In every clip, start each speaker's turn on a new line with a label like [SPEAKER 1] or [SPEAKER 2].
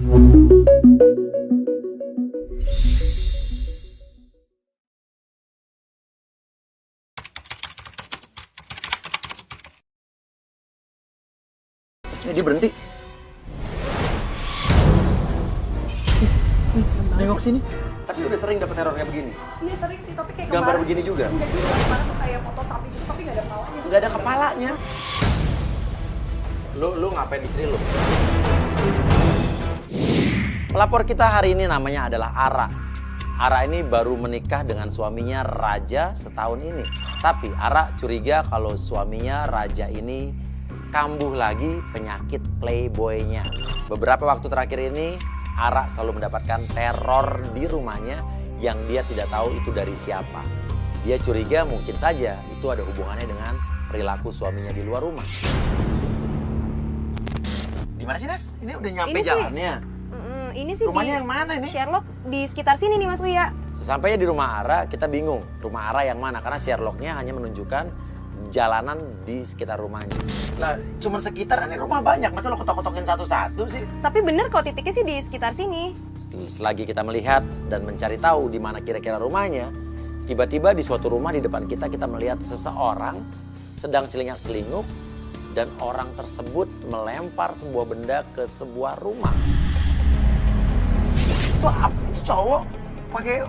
[SPEAKER 1] Dia berhenti. Nengok sini. Tapi udah sering dapet teror kayak begini.
[SPEAKER 2] Iya sering sih, tapi kayak
[SPEAKER 1] Gambar
[SPEAKER 2] kemarin-
[SPEAKER 1] begini juga?
[SPEAKER 2] Enggak juga, kemarin tuh kayak foto sapi gitu, tapi nggak ada kepalanya.
[SPEAKER 1] Nggak ada kepalanya.
[SPEAKER 3] Lu ngapain istri lu?
[SPEAKER 1] Pelapor kita hari ini namanya adalah Ara. Ara ini baru menikah dengan suaminya Raja setahun ini. Tapi Ara curiga kalau suaminya Raja ini kambuh lagi penyakit playboy-nya. Beberapa waktu terakhir ini Ara selalu mendapatkan teror di rumahnya yang dia tidak tahu itu dari siapa. Dia curiga mungkin saja itu ada hubungannya dengan perilaku suaminya di luar rumah. Di mana sih, Nes? Ini udah nyampe
[SPEAKER 4] Ini sih.
[SPEAKER 1] jalannya.
[SPEAKER 4] Ini sih
[SPEAKER 1] Rumahnya
[SPEAKER 4] di
[SPEAKER 1] yang mana ini?
[SPEAKER 4] Sherlock di sekitar sini nih Mas Wia.
[SPEAKER 1] Sesampainya di rumah Ara, kita bingung rumah Ara yang mana karena Sherlocknya hanya menunjukkan jalanan di sekitar rumahnya. Lah, cuma sekitar ini rumah banyak, masa lo ketok-ketokin satu-satu sih?
[SPEAKER 4] Tapi bener kok titiknya sih di sekitar sini.
[SPEAKER 1] Selagi kita melihat dan mencari tahu di mana kira-kira rumahnya, tiba-tiba di suatu rumah di depan kita melihat seseorang sedang celingak-celinguk dan orang tersebut melempar sebuah benda ke sebuah rumah. Itu apa? Itu cowok pakai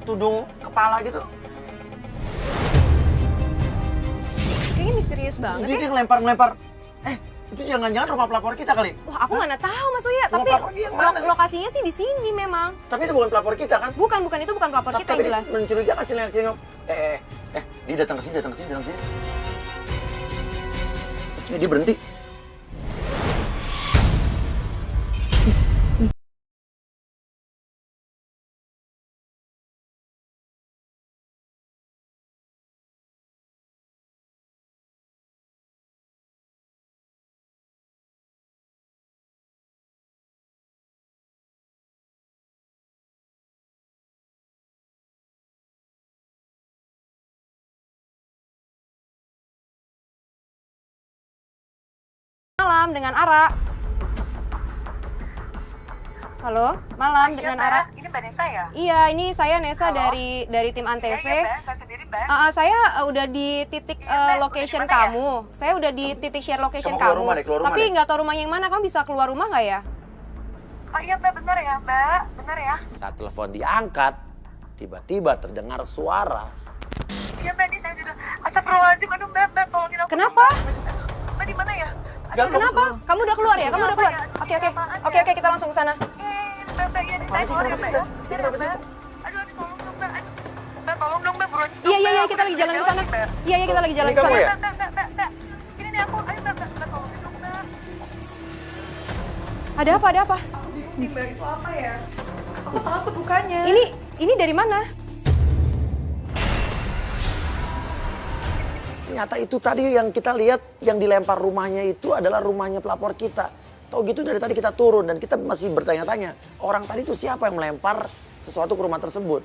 [SPEAKER 1] tudung kepala gitu.
[SPEAKER 4] Kayaknya misterius banget
[SPEAKER 1] Jadi
[SPEAKER 4] ya.
[SPEAKER 1] dia ngelempar-ngelempar. Itu jangan-jangan rumah pelapor kita kali.
[SPEAKER 4] Wah aku mana tahu Mas Wia.
[SPEAKER 1] Rumah
[SPEAKER 4] Tapi
[SPEAKER 1] pelapor dia yang mana?
[SPEAKER 4] lokasinya sih di sini memang.
[SPEAKER 1] Tapi itu bukan pelapor kita kan?
[SPEAKER 4] Bukan itu bukan pelapor kita yang jelas.
[SPEAKER 1] Mencurigakan celingak-celinguk. Dia datang ke sini. Dia berhenti.
[SPEAKER 4] Malam dengan Ara. Halo, malam dengan Ara.
[SPEAKER 2] Ini Mbak Nesa ya?
[SPEAKER 4] Iya, ini saya Nesa
[SPEAKER 2] Halo?
[SPEAKER 4] dari tim Antv.
[SPEAKER 2] Mbak, saya sendiri Mbak.
[SPEAKER 4] Saya udah di titik
[SPEAKER 2] Iya, Mbak.
[SPEAKER 4] location
[SPEAKER 2] Di mana ya?
[SPEAKER 4] kamu. Saya udah di titik share location
[SPEAKER 1] Kamu keluar
[SPEAKER 4] kamu.
[SPEAKER 1] rumah deh, keluar rumah
[SPEAKER 4] Tapi
[SPEAKER 1] deh.
[SPEAKER 4] nggak tahu rumahnya yang mana. Kamu bisa keluar rumah nggak ya?
[SPEAKER 2] Oh iya Mbak, benar ya Mbak, benar ya?
[SPEAKER 1] Saat telepon diangkat, tiba-tiba terdengar suara.
[SPEAKER 2] Iya Mbak, ini saya juga. Astagfirullahaladzim, aduh Mbak, tolongin aku.
[SPEAKER 4] Kenapa?
[SPEAKER 2] Mbak di mana ya?
[SPEAKER 1] Gak,
[SPEAKER 4] Kenapa? Kamu udah keluar ya? Kamu udah keluar? Oke, oke, kita langsung ke sana.
[SPEAKER 2] Mbak, iya nih, saya keluar ya Mbak ya. Aduh, tolong dong Mbak. Mbak, tolong dong Mbak, buruan cepet,
[SPEAKER 4] Iya,
[SPEAKER 2] Mbak.
[SPEAKER 4] kita lagi jalan ke sana.
[SPEAKER 2] Mbak.
[SPEAKER 4] Iya, kita lagi jalan
[SPEAKER 1] Ini
[SPEAKER 4] ke
[SPEAKER 1] kamu
[SPEAKER 4] sana.
[SPEAKER 1] ya?
[SPEAKER 2] Mbak. Ini nih aku, ayo Mbak, tolongin dong Mbak.
[SPEAKER 4] Ada apa?
[SPEAKER 2] Ini Mbak, itu apa ya? Aku takut bukanya.
[SPEAKER 4] Ini dari mana?
[SPEAKER 1] Ternyata itu tadi yang kita lihat yang dilempar rumahnya itu adalah rumahnya pelapor kita. Tahu gitu dari tadi kita turun dan kita masih bertanya-tanya. Orang tadi itu siapa yang melempar sesuatu ke rumah tersebut?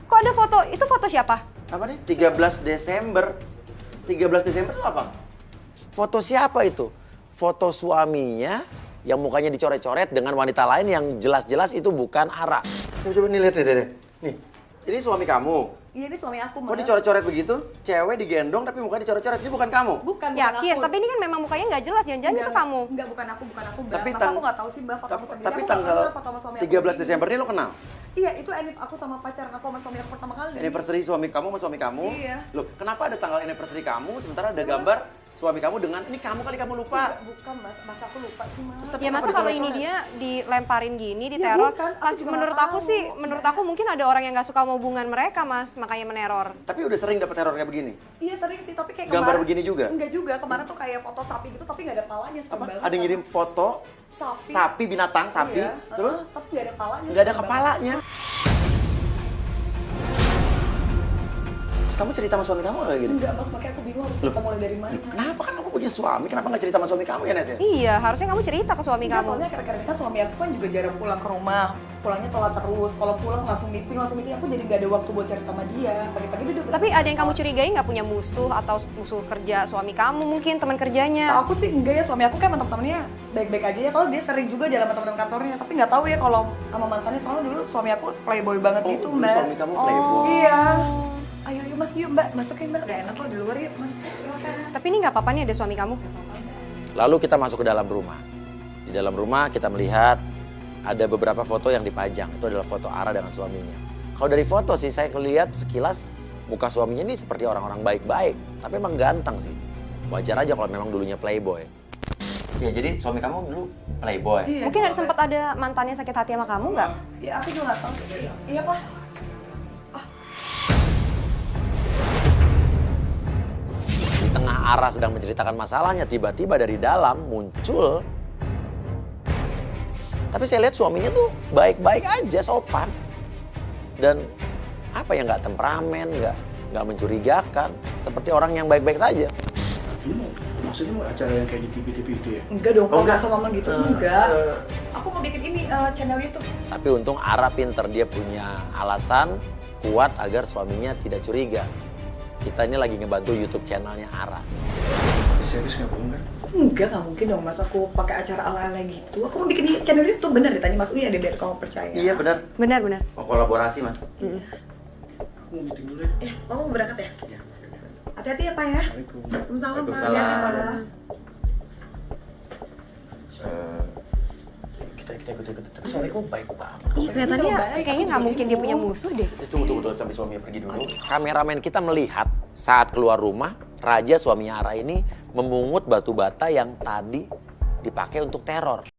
[SPEAKER 4] Kok ada foto? Itu foto siapa?
[SPEAKER 1] Apa nih? 13 Desember. 13 Desember itu apa? Foto siapa itu? Foto suaminya yang mukanya dicoret-coret dengan wanita lain yang jelas-jelas itu bukan Ara. Coba nih lihat deh. Nih, ini suami kamu.
[SPEAKER 2] Iya, ini suami aku,
[SPEAKER 1] Kok dicoret-coret begitu? Cewek digendong tapi mukanya dicoret-coret. Ini bukan kamu?
[SPEAKER 2] Bukan
[SPEAKER 4] Yakin,
[SPEAKER 2] aku.
[SPEAKER 4] tapi ini kan memang mukanya nggak jelas. Jangan-jangan itu kamu.
[SPEAKER 2] Enggak, bukan aku, Mbak.
[SPEAKER 1] Tapi
[SPEAKER 2] Masa
[SPEAKER 1] tang-
[SPEAKER 2] aku nggak tahu sih, Mbak, foto aku sendiri.
[SPEAKER 1] Tapi
[SPEAKER 2] Aku nggak
[SPEAKER 1] tanggal
[SPEAKER 2] kenal foto sama suami aku
[SPEAKER 1] 13
[SPEAKER 2] sendiri.
[SPEAKER 1] Desember ini lo kenal?
[SPEAKER 2] Iya, itu aku sama pacaran aku sama suami aku pertama kali.
[SPEAKER 1] Anniversary suami kamu sama suami kamu?
[SPEAKER 2] Iya.
[SPEAKER 1] Loh, kenapa ada tanggal anniversary kamu sementara ada gambar suami kamu dengan ini kamu lupa?
[SPEAKER 2] Bukan, Mas. Masa aku lupa sih, Mas.
[SPEAKER 1] Tapi
[SPEAKER 4] Ya masa
[SPEAKER 1] kenapa
[SPEAKER 4] kalau ini
[SPEAKER 1] dicoret-coret?
[SPEAKER 4] dia dilemparin gini,
[SPEAKER 2] Ya
[SPEAKER 4] diteror.
[SPEAKER 2] bukan, aku
[SPEAKER 4] Pas
[SPEAKER 2] juga
[SPEAKER 4] menurut
[SPEAKER 2] nggak
[SPEAKER 4] aku
[SPEAKER 2] tahu.
[SPEAKER 4] sih, menurut aku mungkin ada orang yang nggak suka sama hubungan mereka, Mas, makanya meneror.
[SPEAKER 1] Tapi udah sering dapat teror kayak begini?
[SPEAKER 2] Iya, sering sih, tapi kayak
[SPEAKER 1] Gambar begini juga?
[SPEAKER 2] Enggak juga. Kemarin tuh kayak foto sapi gitu, tapi nggak ada palanya. Serem
[SPEAKER 1] Apa?
[SPEAKER 2] banget,
[SPEAKER 1] Ada yang ngirim foto sapi binatang sapi,
[SPEAKER 2] Iya.
[SPEAKER 1] terus
[SPEAKER 2] Tapi nggak ada palanya.
[SPEAKER 1] nggak ada
[SPEAKER 2] serem banget.
[SPEAKER 1] kepalanya. kamu cerita sama suami kamu kayak gini?
[SPEAKER 3] Enggak mas, makanya aku bingung harus cerita mulai dari mana.
[SPEAKER 1] Kenapa kan kamu punya suami? Kenapa nggak cerita sama suami kamu ya Nes ya?
[SPEAKER 4] Iya, harusnya kamu cerita ke suami
[SPEAKER 3] Enggak,
[SPEAKER 4] kamu.
[SPEAKER 3] soalnya akhir-akhir ini kan suami aku kan juga jarang pulang ke rumah. Pulangnya telat terus, kalau pulang langsung meeting, aku jadi nggak ada waktu buat cerita sama dia. Pagi-pagi dia udah
[SPEAKER 4] Tapi ada yang kamu curigai nggak punya musuh atau musuh kerja suami kamu mungkin, teman kerjanya?
[SPEAKER 3] Tahu aku sih enggak ya, suami aku kan teman-temannya baik-baik aja ya, soalnya dia sering juga jalan sama teman-teman kantornya, tapi nggak tahu ya kalau sama mantannya, soalnya dulu suami aku playboy banget gitu
[SPEAKER 1] dulu
[SPEAKER 3] mbak.
[SPEAKER 1] suami kamu playboy.
[SPEAKER 3] Iya. Ayo mas, yuk mbak, masukin mbak, gak enak kok di luar yuk mas, silakan.
[SPEAKER 4] Tapi ini nggak apa-apa nih ada suami kamu.
[SPEAKER 1] Lalu kita masuk ke dalam rumah. Di dalam rumah kita melihat ada beberapa foto yang dipajang. Itu adalah foto Ara dengan suaminya. Kalau dari foto sih saya lihat sekilas muka suaminya ini seperti orang-orang baik-baik. Tapi emang ganteng sih. Wajar aja kalau memang dulunya playboy. Ya jadi suami kamu dulu playboy.
[SPEAKER 3] Iya,
[SPEAKER 4] Mungkin ada sempat ada mantannya sakit hati sama kamu nggak?
[SPEAKER 3] Ya aku juga nggak tahu. Iya pak.
[SPEAKER 1] Di tengah Ara sedang menceritakan masalahnya, tiba-tiba dari dalam muncul. Tapi saya lihat suaminya tuh baik-baik aja, sopan. Dan apa ya, nggak temperamen, nggak mencurigakan. Seperti orang yang baik-baik saja.
[SPEAKER 5] Maksudnya mau acara yang kayak di TV-TV itu ya?
[SPEAKER 3] Enggak dong, kalau
[SPEAKER 1] enggak.
[SPEAKER 3] nggak sama mama gitu, enggak. Aku mau bikin ini channel YouTube.
[SPEAKER 1] Tapi untung Ara pinter, dia punya alasan kuat agar suaminya tidak curiga. Kita ini lagi ngebantu YouTube channelnya Ara.
[SPEAKER 5] Serius nggak bohong kan?
[SPEAKER 3] Enggak, nggak mungkin dong mas, aku pakai acara ala-ala gitu. Aku mau bikin channel YouTube, bener ditanya Mas Uya deh biar kamu percaya.
[SPEAKER 1] Iya benar.
[SPEAKER 4] Benar.
[SPEAKER 1] Mau kolaborasi mas.
[SPEAKER 5] Aku mau meeting dulu ya.
[SPEAKER 3] Kamu mau berangkat ya?
[SPEAKER 5] Iya.
[SPEAKER 3] Hati-hati ya Pak ya.
[SPEAKER 5] Waalaikumsalam.
[SPEAKER 3] Waalaikumsalam Pak.
[SPEAKER 1] Waalaikumsalam. Kita ikut. Tapi suami kamu baik banget.
[SPEAKER 4] Iya, kelihatannya kayaknya nggak mungkin dia punya musuh deh.
[SPEAKER 1] Tunggu sampai suaminya pergi dulu. Kameramen kita melihat saat keluar rumah, Raja suaminya Ara ini memungut batu bata yang tadi dipakai untuk teror.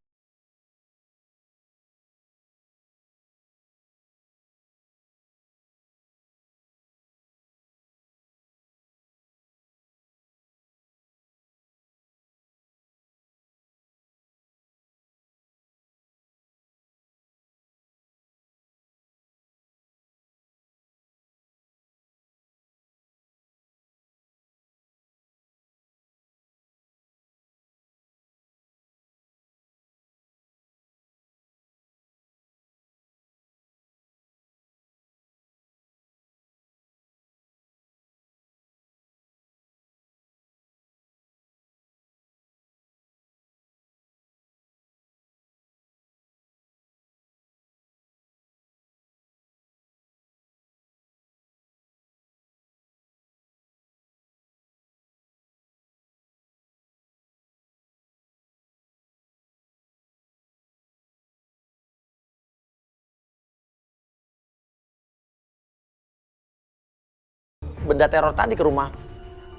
[SPEAKER 1] Benda teror tadi ke rumah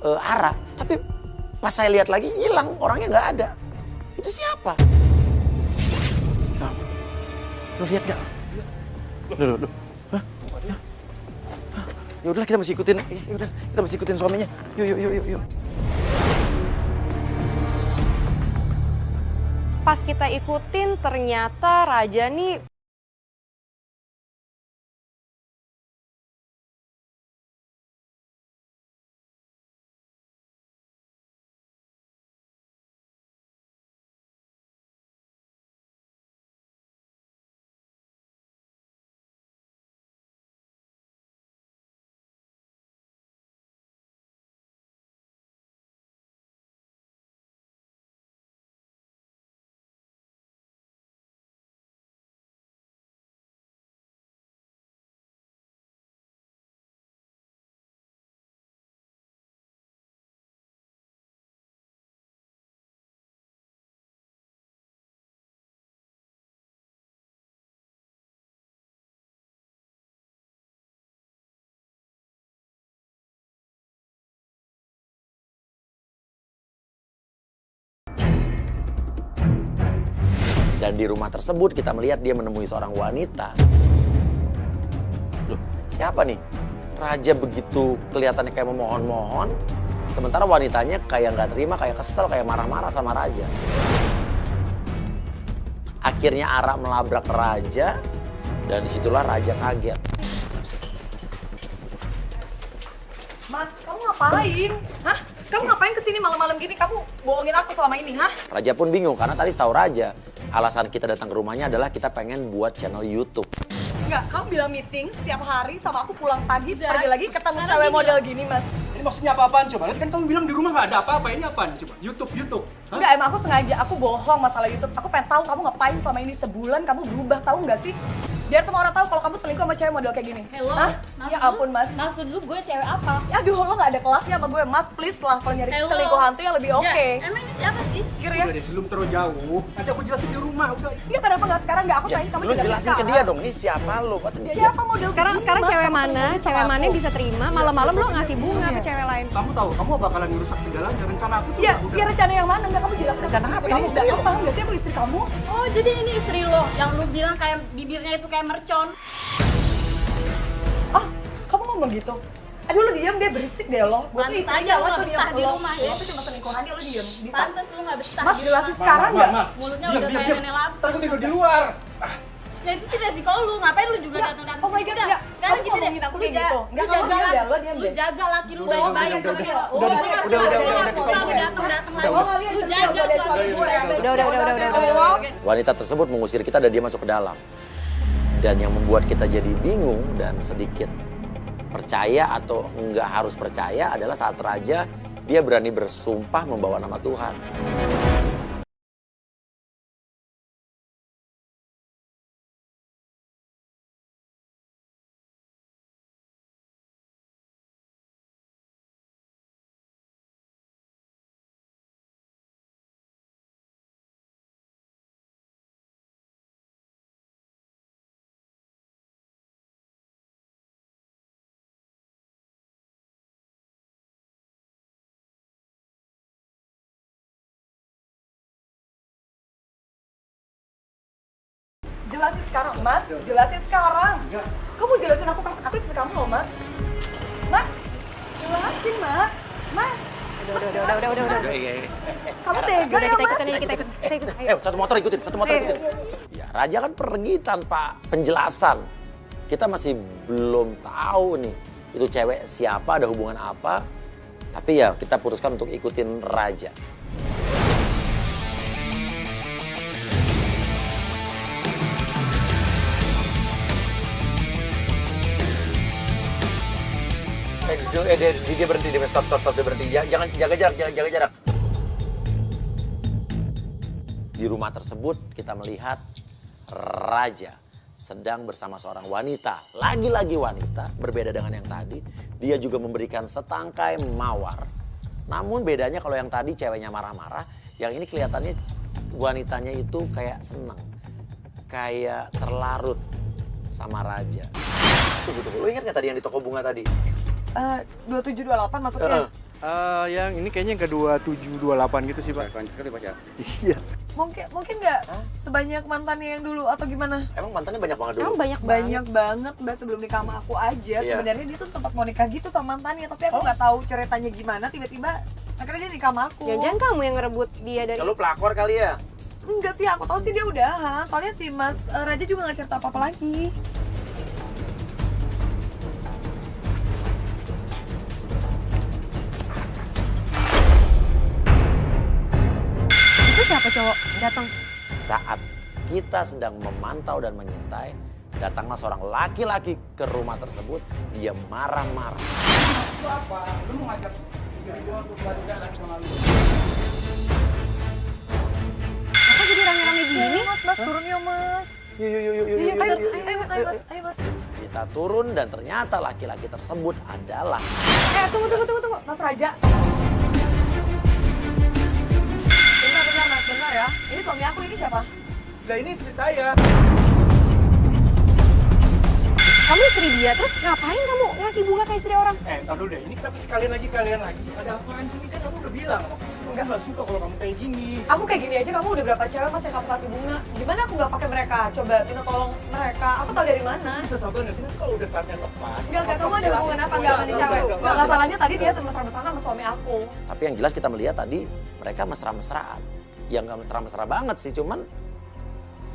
[SPEAKER 1] Ara, tapi pas saya lihat lagi hilang, orangnya nggak ada. Itu siapa? Lo lihat nggak? Loh. Hah? Ya udahlah kita mesti ikutin. Ya udah, kita mesti ikutin suaminya. Yuk.
[SPEAKER 4] Pas kita ikutin ternyata Raja nih
[SPEAKER 1] dan di rumah tersebut kita melihat dia menemui seorang wanita. Loh, siapa nih? Raja begitu kelihatannya kayak memohon-mohon, sementara wanitanya kayak nggak terima, kayak kesel, kayak marah-marah sama Raja. Akhirnya Ara melabrak Raja, dan disitulah Raja kaget.
[SPEAKER 3] ngapain? Hah? Kamu ngapain kesini malam-malam gini? Kamu bohongin aku selama ini, hah?
[SPEAKER 1] Raja pun bingung karena tadi setahu Raja, alasan kita datang ke rumahnya adalah kita pengen buat channel YouTube.
[SPEAKER 3] Enggak, kamu bilang meeting setiap hari sama aku pulang pagi, pergi lagi ketemu
[SPEAKER 2] Sekarang
[SPEAKER 3] cewek
[SPEAKER 2] gini
[SPEAKER 3] model
[SPEAKER 2] loh.
[SPEAKER 3] gini, Mas.
[SPEAKER 5] Ini maksudnya apa-apaan coba? Tadi kan kamu bilang di rumah nggak ada apa-apa. Ini apaan coba? YouTube. Hah?
[SPEAKER 3] Enggak, emang aku sengaja, aku bohong masalah YouTube. Aku pengen tahu kamu ngapain selama ini sebulan, kamu berubah, tahu nggak sih? Biar semua orang tahu kalau kamu selingkuh sama cewek model kayak gini.
[SPEAKER 2] Hello,
[SPEAKER 3] Hah? Ya ampun, Mas.
[SPEAKER 2] Maksud lu gue cewek apa?
[SPEAKER 3] Aduh, lo nggak ada kelasnya sama gue, Mas. Please lah, kalau nyari
[SPEAKER 2] Hello.
[SPEAKER 3] selingkuhan tuh yang lebih oke.
[SPEAKER 2] Ya, emang ini siapa sih?
[SPEAKER 3] Pikir ya.
[SPEAKER 5] Udah deh, sebelum terlalu jauh. Nanti aku jelasin di rumah. Udah.
[SPEAKER 3] Iya, kenapa nggak sekarang nggak aku
[SPEAKER 1] Ya,
[SPEAKER 3] pengen kamu
[SPEAKER 1] lu
[SPEAKER 3] jelasin
[SPEAKER 1] jelasin ke
[SPEAKER 3] sekarang.
[SPEAKER 1] dia dong, ini siapa lu? Pasti dia.
[SPEAKER 3] Siapa model
[SPEAKER 4] Sekarang
[SPEAKER 3] begini,
[SPEAKER 4] sekarang
[SPEAKER 3] Mas?
[SPEAKER 4] cewek
[SPEAKER 3] Kamu
[SPEAKER 4] mana?
[SPEAKER 3] ngomongin
[SPEAKER 4] Cewek
[SPEAKER 3] sama
[SPEAKER 4] mana yang
[SPEAKER 3] aku.
[SPEAKER 4] bisa terima malam-malam lo ngasih bunga ke cewek lain?
[SPEAKER 5] Kamu tahu, kamu bakalan ngerusak segalanya. Rencana aku tuh
[SPEAKER 3] Iya,
[SPEAKER 5] udah.
[SPEAKER 3] iya rencana yang mana? Enggak, kamu jelaskan.
[SPEAKER 1] Rencana apa? Ini
[SPEAKER 3] Kamu
[SPEAKER 1] istri
[SPEAKER 3] nggak
[SPEAKER 1] lo.
[SPEAKER 3] paham nggak sih aku istri kamu?
[SPEAKER 2] Oh, jadi ini istri lo yang lu bilang kayak bibirnya itu kayak mercon.
[SPEAKER 3] Ah, kamu ngomong gitu? Aduh, lu diam deh, berisik deh lo. Gue tuh
[SPEAKER 2] Pantes
[SPEAKER 3] istrinya
[SPEAKER 2] aja
[SPEAKER 3] lo
[SPEAKER 2] lo
[SPEAKER 3] tuh
[SPEAKER 2] betah
[SPEAKER 3] diam.
[SPEAKER 2] di
[SPEAKER 3] Lo
[SPEAKER 2] rumah,
[SPEAKER 3] lo
[SPEAKER 2] ya.
[SPEAKER 3] tuh cuma selingkuhan dia, lo diam. Bisa.
[SPEAKER 2] Pantes lu gak betah
[SPEAKER 3] Mas,
[SPEAKER 2] di
[SPEAKER 3] jelasin
[SPEAKER 2] rumah.
[SPEAKER 3] sekarang nggak?
[SPEAKER 2] Mulutnya
[SPEAKER 5] Diam,
[SPEAKER 2] udah
[SPEAKER 5] diam,
[SPEAKER 2] kayak
[SPEAKER 5] diam.
[SPEAKER 2] nenek lampu.
[SPEAKER 5] Ntar aku tidur di luar.
[SPEAKER 2] Ya itu sih resiko lu, ngapain lu juga datang-datang?
[SPEAKER 3] Oh my God,
[SPEAKER 2] Udah,
[SPEAKER 3] enggak.
[SPEAKER 2] sekarang
[SPEAKER 3] Kamu
[SPEAKER 2] gini deh,
[SPEAKER 3] ngomongin aku
[SPEAKER 2] lu
[SPEAKER 3] kayak
[SPEAKER 2] ja-
[SPEAKER 3] gitu.
[SPEAKER 2] lu
[SPEAKER 3] Enggak, kamu
[SPEAKER 2] jaga
[SPEAKER 3] diam
[SPEAKER 2] laki
[SPEAKER 3] deh, lo diam
[SPEAKER 2] lu
[SPEAKER 3] deh.
[SPEAKER 2] jaga laki lu
[SPEAKER 5] Udah,
[SPEAKER 2] baik-baik.
[SPEAKER 5] udah,
[SPEAKER 2] Lu
[SPEAKER 5] udah,
[SPEAKER 2] nggak
[SPEAKER 5] udah,
[SPEAKER 2] suka
[SPEAKER 5] udah,
[SPEAKER 2] lu
[SPEAKER 5] udah,
[SPEAKER 2] nggak suka
[SPEAKER 5] udah,
[SPEAKER 2] lu
[SPEAKER 5] udah.
[SPEAKER 2] datang-datang
[SPEAKER 3] Udah,
[SPEAKER 2] lagi.
[SPEAKER 3] kalian
[SPEAKER 2] Lu
[SPEAKER 3] seneng
[SPEAKER 2] jaga
[SPEAKER 3] nggak ada
[SPEAKER 2] suami
[SPEAKER 3] suami
[SPEAKER 2] gue.
[SPEAKER 3] gue.
[SPEAKER 4] Udah.
[SPEAKER 1] Wanita tersebut mengusir kita dan dia masuk ke dalam. Dan yang membuat kita jadi bingung dan sedikit percaya atau enggak harus percaya adalah saat Raja dia berani bersumpah membawa nama Tuhan.
[SPEAKER 3] Jelasin sekarang, Mas. Jelasin sekarang. Kamu jelasin aku istri kamu loh, Mas. Mas, jelasin, Mas. Mas,
[SPEAKER 4] Udah.
[SPEAKER 3] kamu tega
[SPEAKER 4] Udah
[SPEAKER 3] ya,
[SPEAKER 4] kita
[SPEAKER 3] Mas?
[SPEAKER 4] ikutin aja, kita ikut. Ayo.
[SPEAKER 1] Satu motor ikutin. Ya, Raja kan pergi tanpa penjelasan. Kita masih belum tahu nih itu cewek siapa, ada hubungan apa. Tapi ya kita putuskan untuk ikutin Raja. Dia berhenti, stop, dia berhenti. Jangan jaga jarak. Di rumah tersebut kita melihat Raja sedang bersama seorang wanita. Lagi-lagi wanita, berbeda dengan yang tadi. Dia juga memberikan setangkai mawar. Namun bedanya kalau yang tadi ceweknya marah-marah, yang ini kelihatannya wanitanya itu kayak senang. Kayak terlarut sama Raja. Tunggu. Lu ingat gak tadi yang di toko bunga tadi?
[SPEAKER 3] 2728 maksudnya.
[SPEAKER 6] Yang ini kayaknya yang ke-2728 gitu sih, Pak. Iya.
[SPEAKER 3] Mungkin nggak sebanyak mantannya yang dulu atau gimana?
[SPEAKER 1] Emang mantannya banyak banget dulu?
[SPEAKER 4] Emang banyak
[SPEAKER 3] Banyak banget, Mbak, sebelum nikah sama aku aja.
[SPEAKER 1] Iya.
[SPEAKER 3] Sebenarnya dia tuh sempat mau nikah gitu sama mantannya, tapi aku nggak tahu ceritanya gimana. Tiba-tiba akhirnya dia nikah sama aku.
[SPEAKER 4] Jangan kamu yang ngerebut dia dari...
[SPEAKER 1] Lu pelakor kali ya?
[SPEAKER 3] Enggak sih, aku tahu sih dia udahan. Soalnya si Mas Raja juga nggak cerita apa-apa lagi.
[SPEAKER 4] Itu siapa cowok datang?
[SPEAKER 1] Saat kita sedang memantau dan mengintai, datanglah seorang laki-laki ke rumah tersebut. Dia marah-marah.
[SPEAKER 4] Apa jadi rame-rame gini?
[SPEAKER 3] Mas, turun yuk, Mas.
[SPEAKER 1] Yuk.
[SPEAKER 3] Iya, ayo, Mas.
[SPEAKER 1] Kita turun dan ternyata laki-laki tersebut adalah
[SPEAKER 3] Tunggu. Mas Raja. Bentar, Mas, bentar ya. Ini suami aku, ini siapa?
[SPEAKER 5] Nah ini istri saya.
[SPEAKER 4] Kamu istri dia, terus ngapain kamu ngasih bunga ke istri orang?
[SPEAKER 5] Ntar dulu deh. Ini kenapa sih kalian lagi? Ada apaan sih? Ini kan kamu udah bilang. Aku nggak suka kalau kamu kayak gini.
[SPEAKER 3] Aku kayak gini aja, kamu udah berapa cewek Mas yang kamu kasih bunga? Gimana aku nggak pakai mereka? Coba minta tolong mereka. Aku tahu dari mana?
[SPEAKER 5] Bisa sabar nggak sih? Nanti kalau udah saatnya tepat.
[SPEAKER 3] Enggak, kamu ada hubungan apa enggak sama nih cewek? Enggak, masalahnya tadi dia mesra-mesraan sama suami aku.
[SPEAKER 1] tapi yang jelas kita melihat tadi mereka mesra-mesraan. Ya nggak mesra-mesra banget sih, cuman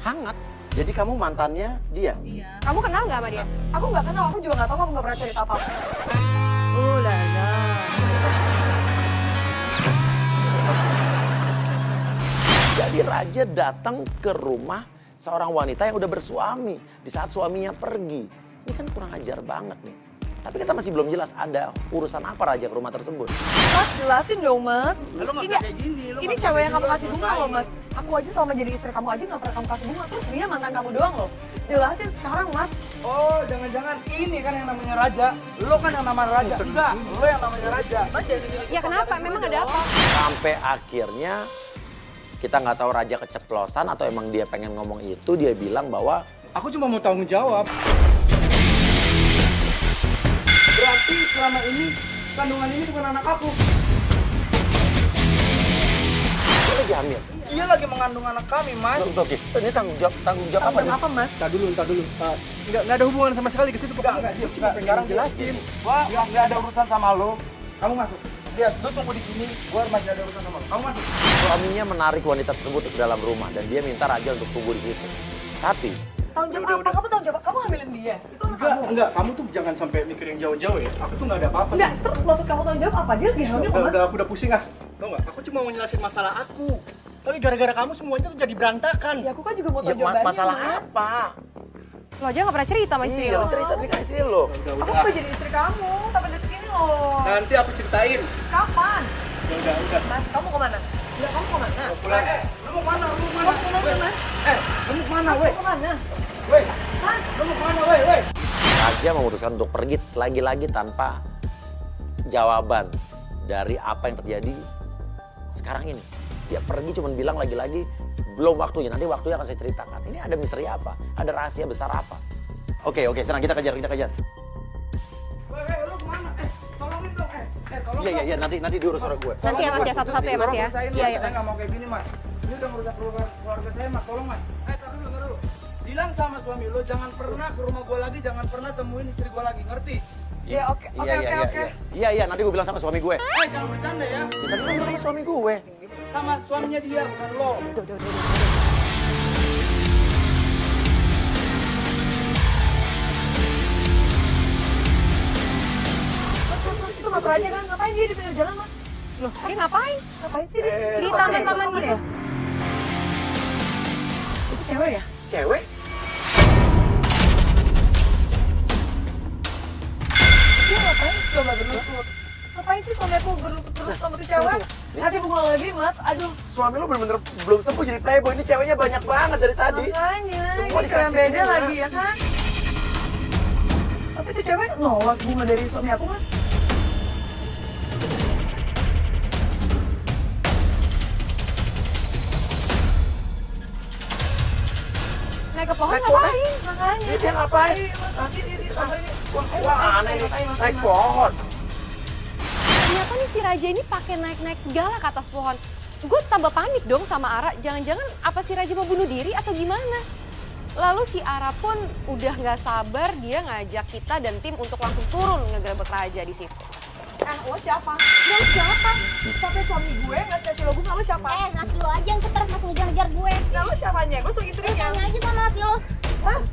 [SPEAKER 1] hangat. Jadi kamu mantannya dia?
[SPEAKER 2] Iya.
[SPEAKER 4] Kamu kenal nggak sama dia?
[SPEAKER 3] Aku nggak kenal, aku juga nggak tahu, kamu nggak pernah cerita apa-apa.
[SPEAKER 2] Oh lah lah.
[SPEAKER 1] Jadi Raja datang ke rumah seorang wanita yang udah bersuami di saat suaminya pergi. Ini kan kurang ajar banget nih. Tapi kita masih belum jelas ada urusan apa Raja ke rumah tersebut.
[SPEAKER 3] Mas, jelasin dong, Mas.
[SPEAKER 5] Lu nggak bisa kayak gini. Lu
[SPEAKER 3] Ini
[SPEAKER 5] nggak
[SPEAKER 3] cewek
[SPEAKER 5] bisa
[SPEAKER 3] yang kamu
[SPEAKER 5] dulu,
[SPEAKER 3] kasih bunga loh, Mas. Aku aja selama jadi istri kamu aja nggak pernah kamu kasih bunga. Terus dia mantan kamu doang loh. Jelasin sekarang, Mas.
[SPEAKER 5] Oh, jangan-jangan ini kan yang namanya raja. Lu kan yang namanya raja. Enggak, lu yang namanya raja.
[SPEAKER 3] Mas jangan gini.
[SPEAKER 4] Ya kenapa? Memang ada apa?
[SPEAKER 1] Sampai akhirnya kita nggak tahu Raja keceplosan atau emang dia pengen ngomong itu, dia bilang bahwa
[SPEAKER 5] Aku cuma mau tanggung jawab. Berarti selama ini kandungan ini bukan anak aku.
[SPEAKER 1] dia lagi hamil.
[SPEAKER 5] Dia lagi mengandung anak kami, Mas.
[SPEAKER 1] Oke, ini tanggung jawab apa nih?
[SPEAKER 3] Apa, Mas?
[SPEAKER 6] Entar dulu. Enggak ada hubungan sama sekali ke situ pokoknya.
[SPEAKER 5] Enggak, sekarang jelasin. Gua masih ada urusan sama lo. Kamu masuk. Lihat, lu tunggu di sini. Gua masih ada urusan sama lo. Kamu masuk.
[SPEAKER 1] Suaminya menarik wanita tersebut ke dalam rumah dan dia minta Raja untuk tunggu di situ. Tapi
[SPEAKER 3] Tanggung jawab apa? Kamu tanggung jawab. Kamu hamilin dia. Itu anak kamu.
[SPEAKER 5] Enggak. Kamu tuh jangan sampai mikir yang jauh-jauh ya. Aku tuh nggak ada apa-apa.
[SPEAKER 3] Enggak, terus maksud kamu tanggung jawab apa? Dia lagi hamil kok, Mas.
[SPEAKER 5] Aku udah pusing ah. Tau nggak? Aku cuma mau nyelesain masalah aku. Tapi gara-gara kamu semuanya tuh jadi berantakan.
[SPEAKER 3] Ya aku kan juga mau
[SPEAKER 1] ya,
[SPEAKER 3] tahu jawabannya.
[SPEAKER 1] masalah
[SPEAKER 3] Mas.
[SPEAKER 1] apa?
[SPEAKER 4] Lo aja nggak pernah cerita sama istri
[SPEAKER 1] Iya,
[SPEAKER 4] lo.
[SPEAKER 1] cerita ini kan istri lo.
[SPEAKER 3] Aku udah jadi istri kamu sampai detik ini loh.
[SPEAKER 5] Nanti aku ceritain.
[SPEAKER 3] Kapan?
[SPEAKER 5] Udah.
[SPEAKER 3] Mas, kamu kemana? Enggak, kamu kemana?
[SPEAKER 5] Pulang. Lu mau mana?
[SPEAKER 3] Kamu kemana, Mas?
[SPEAKER 5] Lu mau mana,
[SPEAKER 3] Kamu
[SPEAKER 5] weh?
[SPEAKER 3] kemana?
[SPEAKER 5] Weh,
[SPEAKER 3] Mas,
[SPEAKER 5] lu mau mana, weh?
[SPEAKER 1] Raja memutuskan untuk pergi lagi-lagi tanpa jawaban dari apa yang terjadi sekarang ini. Dia pergi cuma bilang lagi-lagi belum waktunya, nanti waktunya akan saya ceritakan. Ini ada misteri apa? Ada rahasia besar apa? Oke, senang kita kejar.
[SPEAKER 5] Weh, lu kemana? Tolongin dong, tolong.
[SPEAKER 1] Iya, nanti diurus orang gue.
[SPEAKER 4] Nanti ya Mas ya, satu-satu ya Mas ya. Iya
[SPEAKER 5] Saya
[SPEAKER 4] Mas.
[SPEAKER 5] nggak mau kayak gini, Mas. Ini udah merusak keluarga saya, Mas. Tolong, Mas. Tar dulu. Bilang sama suami lo, jangan pernah ke rumah gue lagi, jangan pernah temuin istri gue lagi, ngerti?
[SPEAKER 3] ya oke.
[SPEAKER 1] Iya, nanti gue bilang sama suami gue.
[SPEAKER 5] Jangan bercanda ya.
[SPEAKER 1] Tadi kan bilang sama suami gue.
[SPEAKER 5] Sama suaminya dia, bukan lo.
[SPEAKER 3] Itu Mas Raja kan? Ngapain dia di pinggir jalan, Mas?
[SPEAKER 4] Loh, dia ngapain?
[SPEAKER 3] Ngapain sih dia?
[SPEAKER 4] Di taman-taman gitu.
[SPEAKER 3] Itu cewek ya?
[SPEAKER 1] Cewek?
[SPEAKER 3] Dia ngapain? Coba berlutut. Ngapain sih suami aku berlutut-berlutut sama tuh cewek? Kasih bunga lagi, Mas. Aduh,
[SPEAKER 1] Suami lo bener-bener belum sembuh jadi playboy. Ini ceweknya banyak banget dari tadi.
[SPEAKER 3] makanya.
[SPEAKER 1] Semua
[SPEAKER 3] Ini cewek yang
[SPEAKER 1] dikasih
[SPEAKER 3] beda
[SPEAKER 1] bunga.
[SPEAKER 3] lagi, ya kan? Tapi tuh cewek nolak bunga dari suami aku, Mas.
[SPEAKER 4] Naik ke pohon
[SPEAKER 1] Naik pohon,
[SPEAKER 4] ngapain?
[SPEAKER 3] Makanya.
[SPEAKER 1] Dia ngapain? Wah, aneh nih. Naik pohon.
[SPEAKER 4] Ternyata nih si Raja ini pakai naik-naik segala ke atas pohon. Gue tambah panik dong sama Ara. Jangan-jangan apa si Raja mau bunuh diri atau gimana? Lalu si Ara pun udah nggak sabar, dia ngajak kita dan tim untuk langsung turun ngegerebek Raja di situ.
[SPEAKER 3] Lo siapa? Lo siapa? Sampai suami gue nggak kasih lo bunga, lo siapa?
[SPEAKER 7] Laki lo aja yang stres masih ngejar-ngejar gue.
[SPEAKER 3] Nah, lo siapanya? Gue suami istrinya.
[SPEAKER 7] Tanya aja sama laki lo.
[SPEAKER 3] Mas,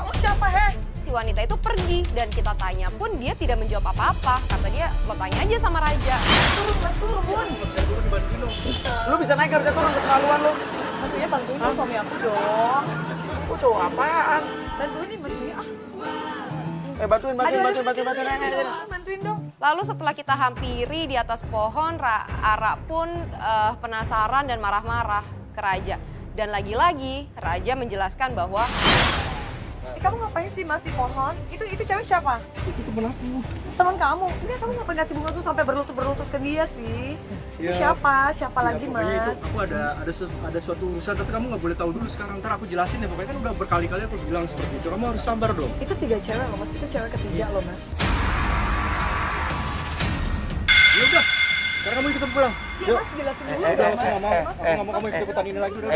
[SPEAKER 3] lo siapa, he?
[SPEAKER 4] Si wanita itu pergi dan kita tanya pun dia tidak menjawab apa-apa. Kata dia, lo tanya aja sama Raja.
[SPEAKER 3] Turun, Mas, turun.
[SPEAKER 1] Lu bisa naik, gak bisa turun, keterlaluan lu.
[SPEAKER 3] Maksudnya bantuin dong suami aku dong.
[SPEAKER 1] Aku cowok apaan?
[SPEAKER 3] Bantuin nih, bantuin.
[SPEAKER 1] Bantuin.
[SPEAKER 3] Bantuin dong.
[SPEAKER 4] Lalu setelah kita hampiri di atas pohon, Ara pun penasaran dan marah-marah ke Raja. Dan lagi-lagi Raja menjelaskan bahwa
[SPEAKER 3] Kamu ngapain sih, Mas, di pohon? Itu cewek siapa?
[SPEAKER 5] Itu temen aku.
[SPEAKER 3] Teman kamu. Enggak, kamu ngapain kasih bunga tuh sampai berlutut-berlutut ke dia sih? Itu
[SPEAKER 5] Ya.
[SPEAKER 3] siapa? Siapa lagi,
[SPEAKER 5] Pokoknya
[SPEAKER 3] Mas?
[SPEAKER 5] itu aku ada suatu urusan, tapi kamu nggak boleh tahu dulu sekarang. Ntar aku jelasin ya, pokoknya kan udah berkali-kali aku bilang seperti itu. Kamu harus sabar dong.
[SPEAKER 3] Itu 3 cewek loh, Mas. Itu cewek ketiga loh, Mas.
[SPEAKER 5] Ya udah, sekarang kamu ikutin pulang.
[SPEAKER 3] Iya, Mas, jelasin dulu dong,
[SPEAKER 5] Aku
[SPEAKER 3] Mas.
[SPEAKER 5] nggak mau. Aku nggak mau kamu ikutan ini lagi. Udah.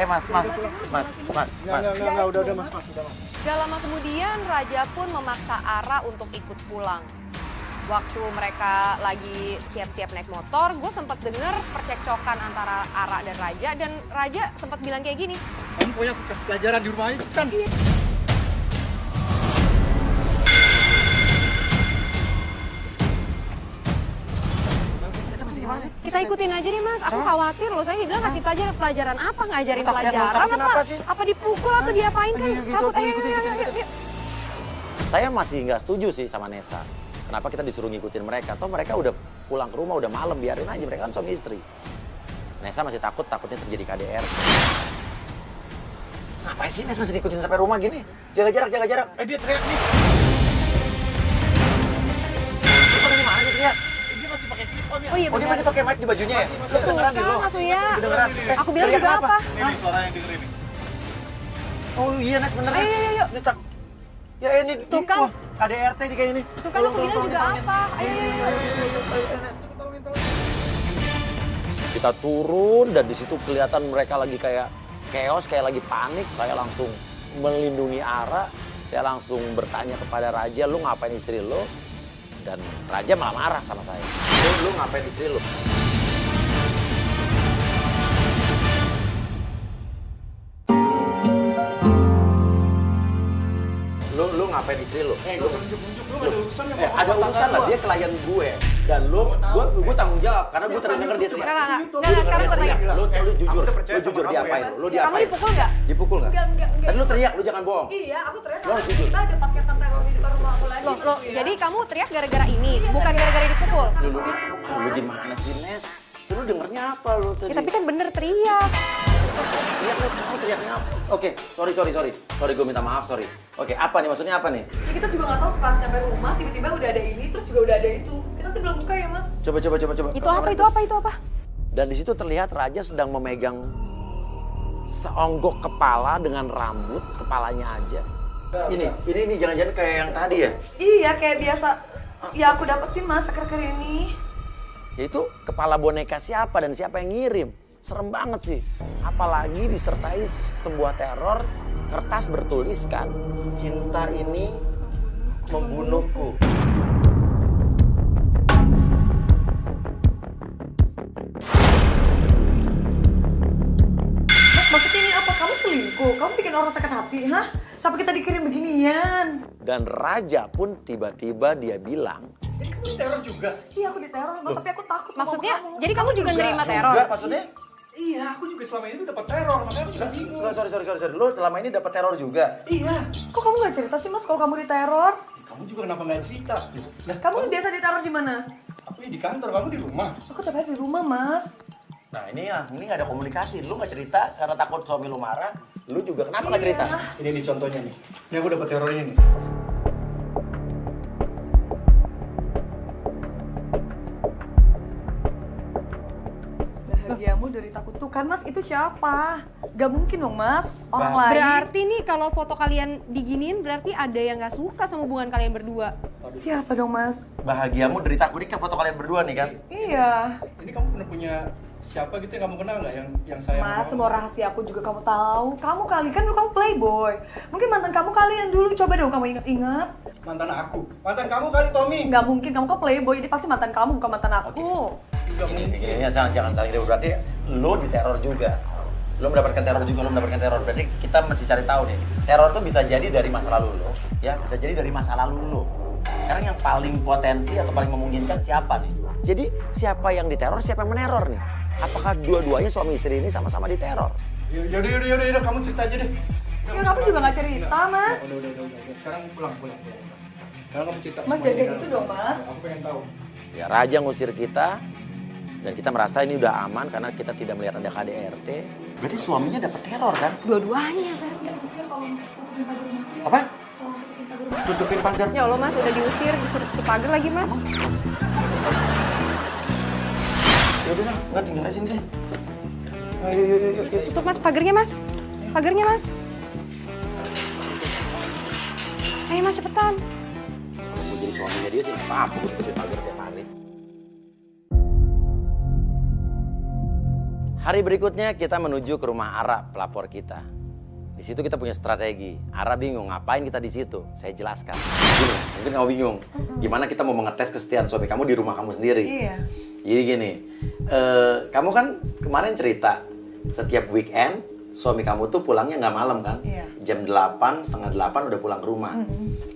[SPEAKER 1] Mas.
[SPEAKER 5] Nggak, udah mas.
[SPEAKER 4] gak lama kemudian Raja pun memaksa Ara untuk ikut pulang. Waktu mereka lagi siap-siap naik motor, gue sempat denger percekcokan antara Ara dan Raja. Dan Raja sempat bilang kayak gini,
[SPEAKER 5] Kamu pokoknya aku kasih pelajaran di rumah itu kan.
[SPEAKER 4] Saya ikutin aja nih Mas, aku khawatir loh. Saya dibilang kasih pelajaran apa? Ngajarin
[SPEAKER 1] Takutin
[SPEAKER 4] pelajaran
[SPEAKER 1] apa
[SPEAKER 4] apa?
[SPEAKER 1] sih?
[SPEAKER 4] Apa dipukul atau diapain kan? Takut. Ayo.
[SPEAKER 1] Saya masih nggak setuju sih sama Nesa. Kenapa kita disuruh ngikutin mereka? Toh mereka udah pulang ke rumah, udah malam, biarin aja. Mereka kan suami istri. Nesa masih takutnya terjadi KDR. Ngapain sih Nes masih diikutin sampai rumah gini? Jaga jarak.
[SPEAKER 5] Dia teriak nih.
[SPEAKER 1] Kita dari mana dia teriak?
[SPEAKER 5] Dia masih pakai clip on ya.
[SPEAKER 4] Oh iya
[SPEAKER 1] Oh dia
[SPEAKER 4] benar.
[SPEAKER 1] masih pakai mic di bajunya ya?
[SPEAKER 4] Tuh
[SPEAKER 1] Kedengeran nih,
[SPEAKER 4] kan
[SPEAKER 1] lo.
[SPEAKER 4] Mas Uya.
[SPEAKER 1] Kedengeran.
[SPEAKER 4] Aku bilang
[SPEAKER 1] Teriak
[SPEAKER 4] juga
[SPEAKER 1] apa?
[SPEAKER 4] apa?
[SPEAKER 5] Ini suara yang dengerin nih.
[SPEAKER 1] Oh iya Nes bener Nes.
[SPEAKER 4] Ayo.
[SPEAKER 1] Ini tak. Ya ini.
[SPEAKER 4] Tuh kan.
[SPEAKER 1] Wah, KDRT nih kayak ini.
[SPEAKER 4] Tuh kan aku bilang juga apa? Ayo.
[SPEAKER 1] Nes. Kita turun dan di situ kelihatan mereka lagi kayak chaos, kayak lagi panik. Saya langsung melindungi Ara. Saya langsung bertanya kepada Raja, lu ngapain istri lu? Dan Raja malah marah sama saya. Lu ngapain istri lu? Lu ngapain istri lu?
[SPEAKER 5] Gak usah nunjuk-nunjuk, lu gak ada urusan sama
[SPEAKER 1] Ada urusan lah, dia klien gue. Dan gue tanggung jawab karena gue terakhir denger dia teriak.
[SPEAKER 4] Enggak, sekarang gue tanya.
[SPEAKER 1] Lu jujur,
[SPEAKER 5] udah percaya
[SPEAKER 1] lu jujur
[SPEAKER 5] sama
[SPEAKER 1] diapain
[SPEAKER 5] kamu
[SPEAKER 1] lu? Lu
[SPEAKER 4] Kamu
[SPEAKER 1] diapain?
[SPEAKER 4] dipukul nggak?
[SPEAKER 1] Dipukul nggak?
[SPEAKER 3] Enggak.
[SPEAKER 1] Tadi lu teriak, lu jangan bohong.
[SPEAKER 3] Iya, aku teriak
[SPEAKER 1] Lo harus
[SPEAKER 3] karena
[SPEAKER 1] jujur.
[SPEAKER 3] kita ada paketan teror di depan rumah aku lagi.
[SPEAKER 4] Loh, jadi kamu teriak gara-gara ini, bukan gara-gara dipukul?
[SPEAKER 1] Lu gimana sih, Nes? Lu dengernya apa lu tadi?
[SPEAKER 4] Ya, tapi kan bener teriak.
[SPEAKER 1] Teriak lu tahu teriaknya apa? Oke, sorry. Sorry, gue minta maaf, sorry. Oke, apa nih? Maksudnya apa nih?
[SPEAKER 3] Ya, kita juga nggak tahu pas nyampe rumah tiba-tiba udah ada ini terus juga udah ada itu. Kita sih belum buka ya Mas.
[SPEAKER 1] Coba.
[SPEAKER 4] Itu apa?
[SPEAKER 1] Dan di situ terlihat Raja sedang memegang seonggok kepala dengan rambut kepalanya aja. Ini jangan-jangan kayak yang tadi ya?
[SPEAKER 3] Iya kayak biasa. Ya aku dapetin Mas seker ini.
[SPEAKER 1] Yaitu kepala boneka siapa dan siapa yang ngirim. Serem banget sih. Apalagi disertai sebuah teror kertas bertuliskan cinta ini membunuhku.
[SPEAKER 3] Mas maksudnya ini apa? Kamu selingkuh? Kamu bikin orang sakit hati, hah? Sampai kita dikirim beginian.
[SPEAKER 1] Dan Raja pun tiba-tiba dia bilang,
[SPEAKER 5] Jadi kamu diteror juga?
[SPEAKER 3] Iya aku diteror Mas, tapi aku takut sama
[SPEAKER 4] Maksudnya,
[SPEAKER 3] kamu.
[SPEAKER 4] jadi kamu juga nerima teror?
[SPEAKER 1] enggak maksudnya?
[SPEAKER 5] Iya, aku juga selama ini tuh dapat teror, makanya aku juga bingung.
[SPEAKER 1] Enggak, sorry. Lu selama ini dapat teror juga?
[SPEAKER 5] Iya.
[SPEAKER 3] Kok kamu nggak cerita sih Mas kalau kamu diteror?
[SPEAKER 5] Kamu juga kenapa nggak cerita? Nah,
[SPEAKER 3] Kamu biasa diteror di mana?
[SPEAKER 5] aku di kantor, kamu di rumah.
[SPEAKER 3] Aku tiap hari di rumah Mas.
[SPEAKER 1] Nah ini nggak ada komunikasi. Lu nggak cerita karena takut suami lu marah. Lu juga kenapa nggak cerita?
[SPEAKER 5] Ini nih contohnya nih. Ini aku dapat terornya nih.
[SPEAKER 3] Bahagiamu derita kutukan Mas, itu siapa? Gak mungkin dong Mas, orang lain.
[SPEAKER 4] Berarti nih kalau foto kalian diginiin berarti ada yang nggak suka sama hubungan kalian berdua.
[SPEAKER 3] Siapa dong Mas?
[SPEAKER 1] Bahagiamu derita aku, ini kan foto kalian berdua nih kan?
[SPEAKER 3] Iya.
[SPEAKER 5] Ini kamu pernah punya siapa gitu yang kamu kenal nggak yang saya
[SPEAKER 3] Mas,
[SPEAKER 5] mau?
[SPEAKER 3] semua rahasia aku juga kamu tahu. Kamu kali kan dulu kamu playboy. Mungkin mantan kamu kali yang dulu, coba dong kamu ingat-ingat.
[SPEAKER 5] Mantan aku. Mantan kamu kali Tommy.
[SPEAKER 3] Nggak mungkin, kamu kan playboy, ini pasti mantan kamu bukan mantan aku.
[SPEAKER 5] Nggak mungkin.
[SPEAKER 1] Ini jangan saling dulu. Berarti lu diteror juga. Lu mendapatkan teror juga, lu mendapatkan teror. Berarti kita mesti cari tahu nih. Teror tuh bisa jadi dari masa lalu lo, ya bisa jadi dari masa lalu lo. Sekarang yang paling potensi atau paling memungkinkan siapa nih? Jadi siapa yang diteror, siapa yang meneror nih? Apakah dua-duanya suami istri ini sama-sama diteror?
[SPEAKER 5] Yaudah, kamu cerita aja deh.
[SPEAKER 3] Ya kamu juga nggak cerita Mas.
[SPEAKER 5] Udah. Sekarang pulang. Sekarang kamu cerita.
[SPEAKER 3] Mas
[SPEAKER 5] semuanya
[SPEAKER 3] jaga
[SPEAKER 5] kan?
[SPEAKER 3] gitu dong Mas.
[SPEAKER 5] Aku pengen tahu.
[SPEAKER 1] Ya Raja ngusir kita dan kita merasa ini udah aman karena kita tidak melihat ada KDRT. Berarti suaminya dapat teror kan?
[SPEAKER 4] Dua-duanya berarti.
[SPEAKER 1] Apa? Tutupin pagar.
[SPEAKER 4] Ya Allah Mas, udah diusir, disuruh tutup pagar lagi Mas.
[SPEAKER 1] Ya udah, nggak tinggal di sini deh. Ayo, yuk.
[SPEAKER 4] Tutup Mas pagarnya Mas. Pagarnya Mas. Ayo Mas cepetan.
[SPEAKER 1] Kalau gue jadi suaminya dia sih nggak apa-apa, gue tutupin pagar tiap hari. Hari berikutnya kita menuju ke rumah Ara, pelapor kita. Di situ kita punya strategi. Ara bingung ngapain kita di situ. Saya jelaskan. Gini, mungkin kamu bingung. Gimana kita mau mengetes kesetiaan suami kamu di rumah kamu sendiri?
[SPEAKER 3] Iya.
[SPEAKER 1] Jadi gini, kamu kan kemarin cerita setiap weekend suami kamu tuh pulangnya nggak malam kan?
[SPEAKER 3] Iya.
[SPEAKER 1] Jam 8, setengah 8 udah pulang ke rumah.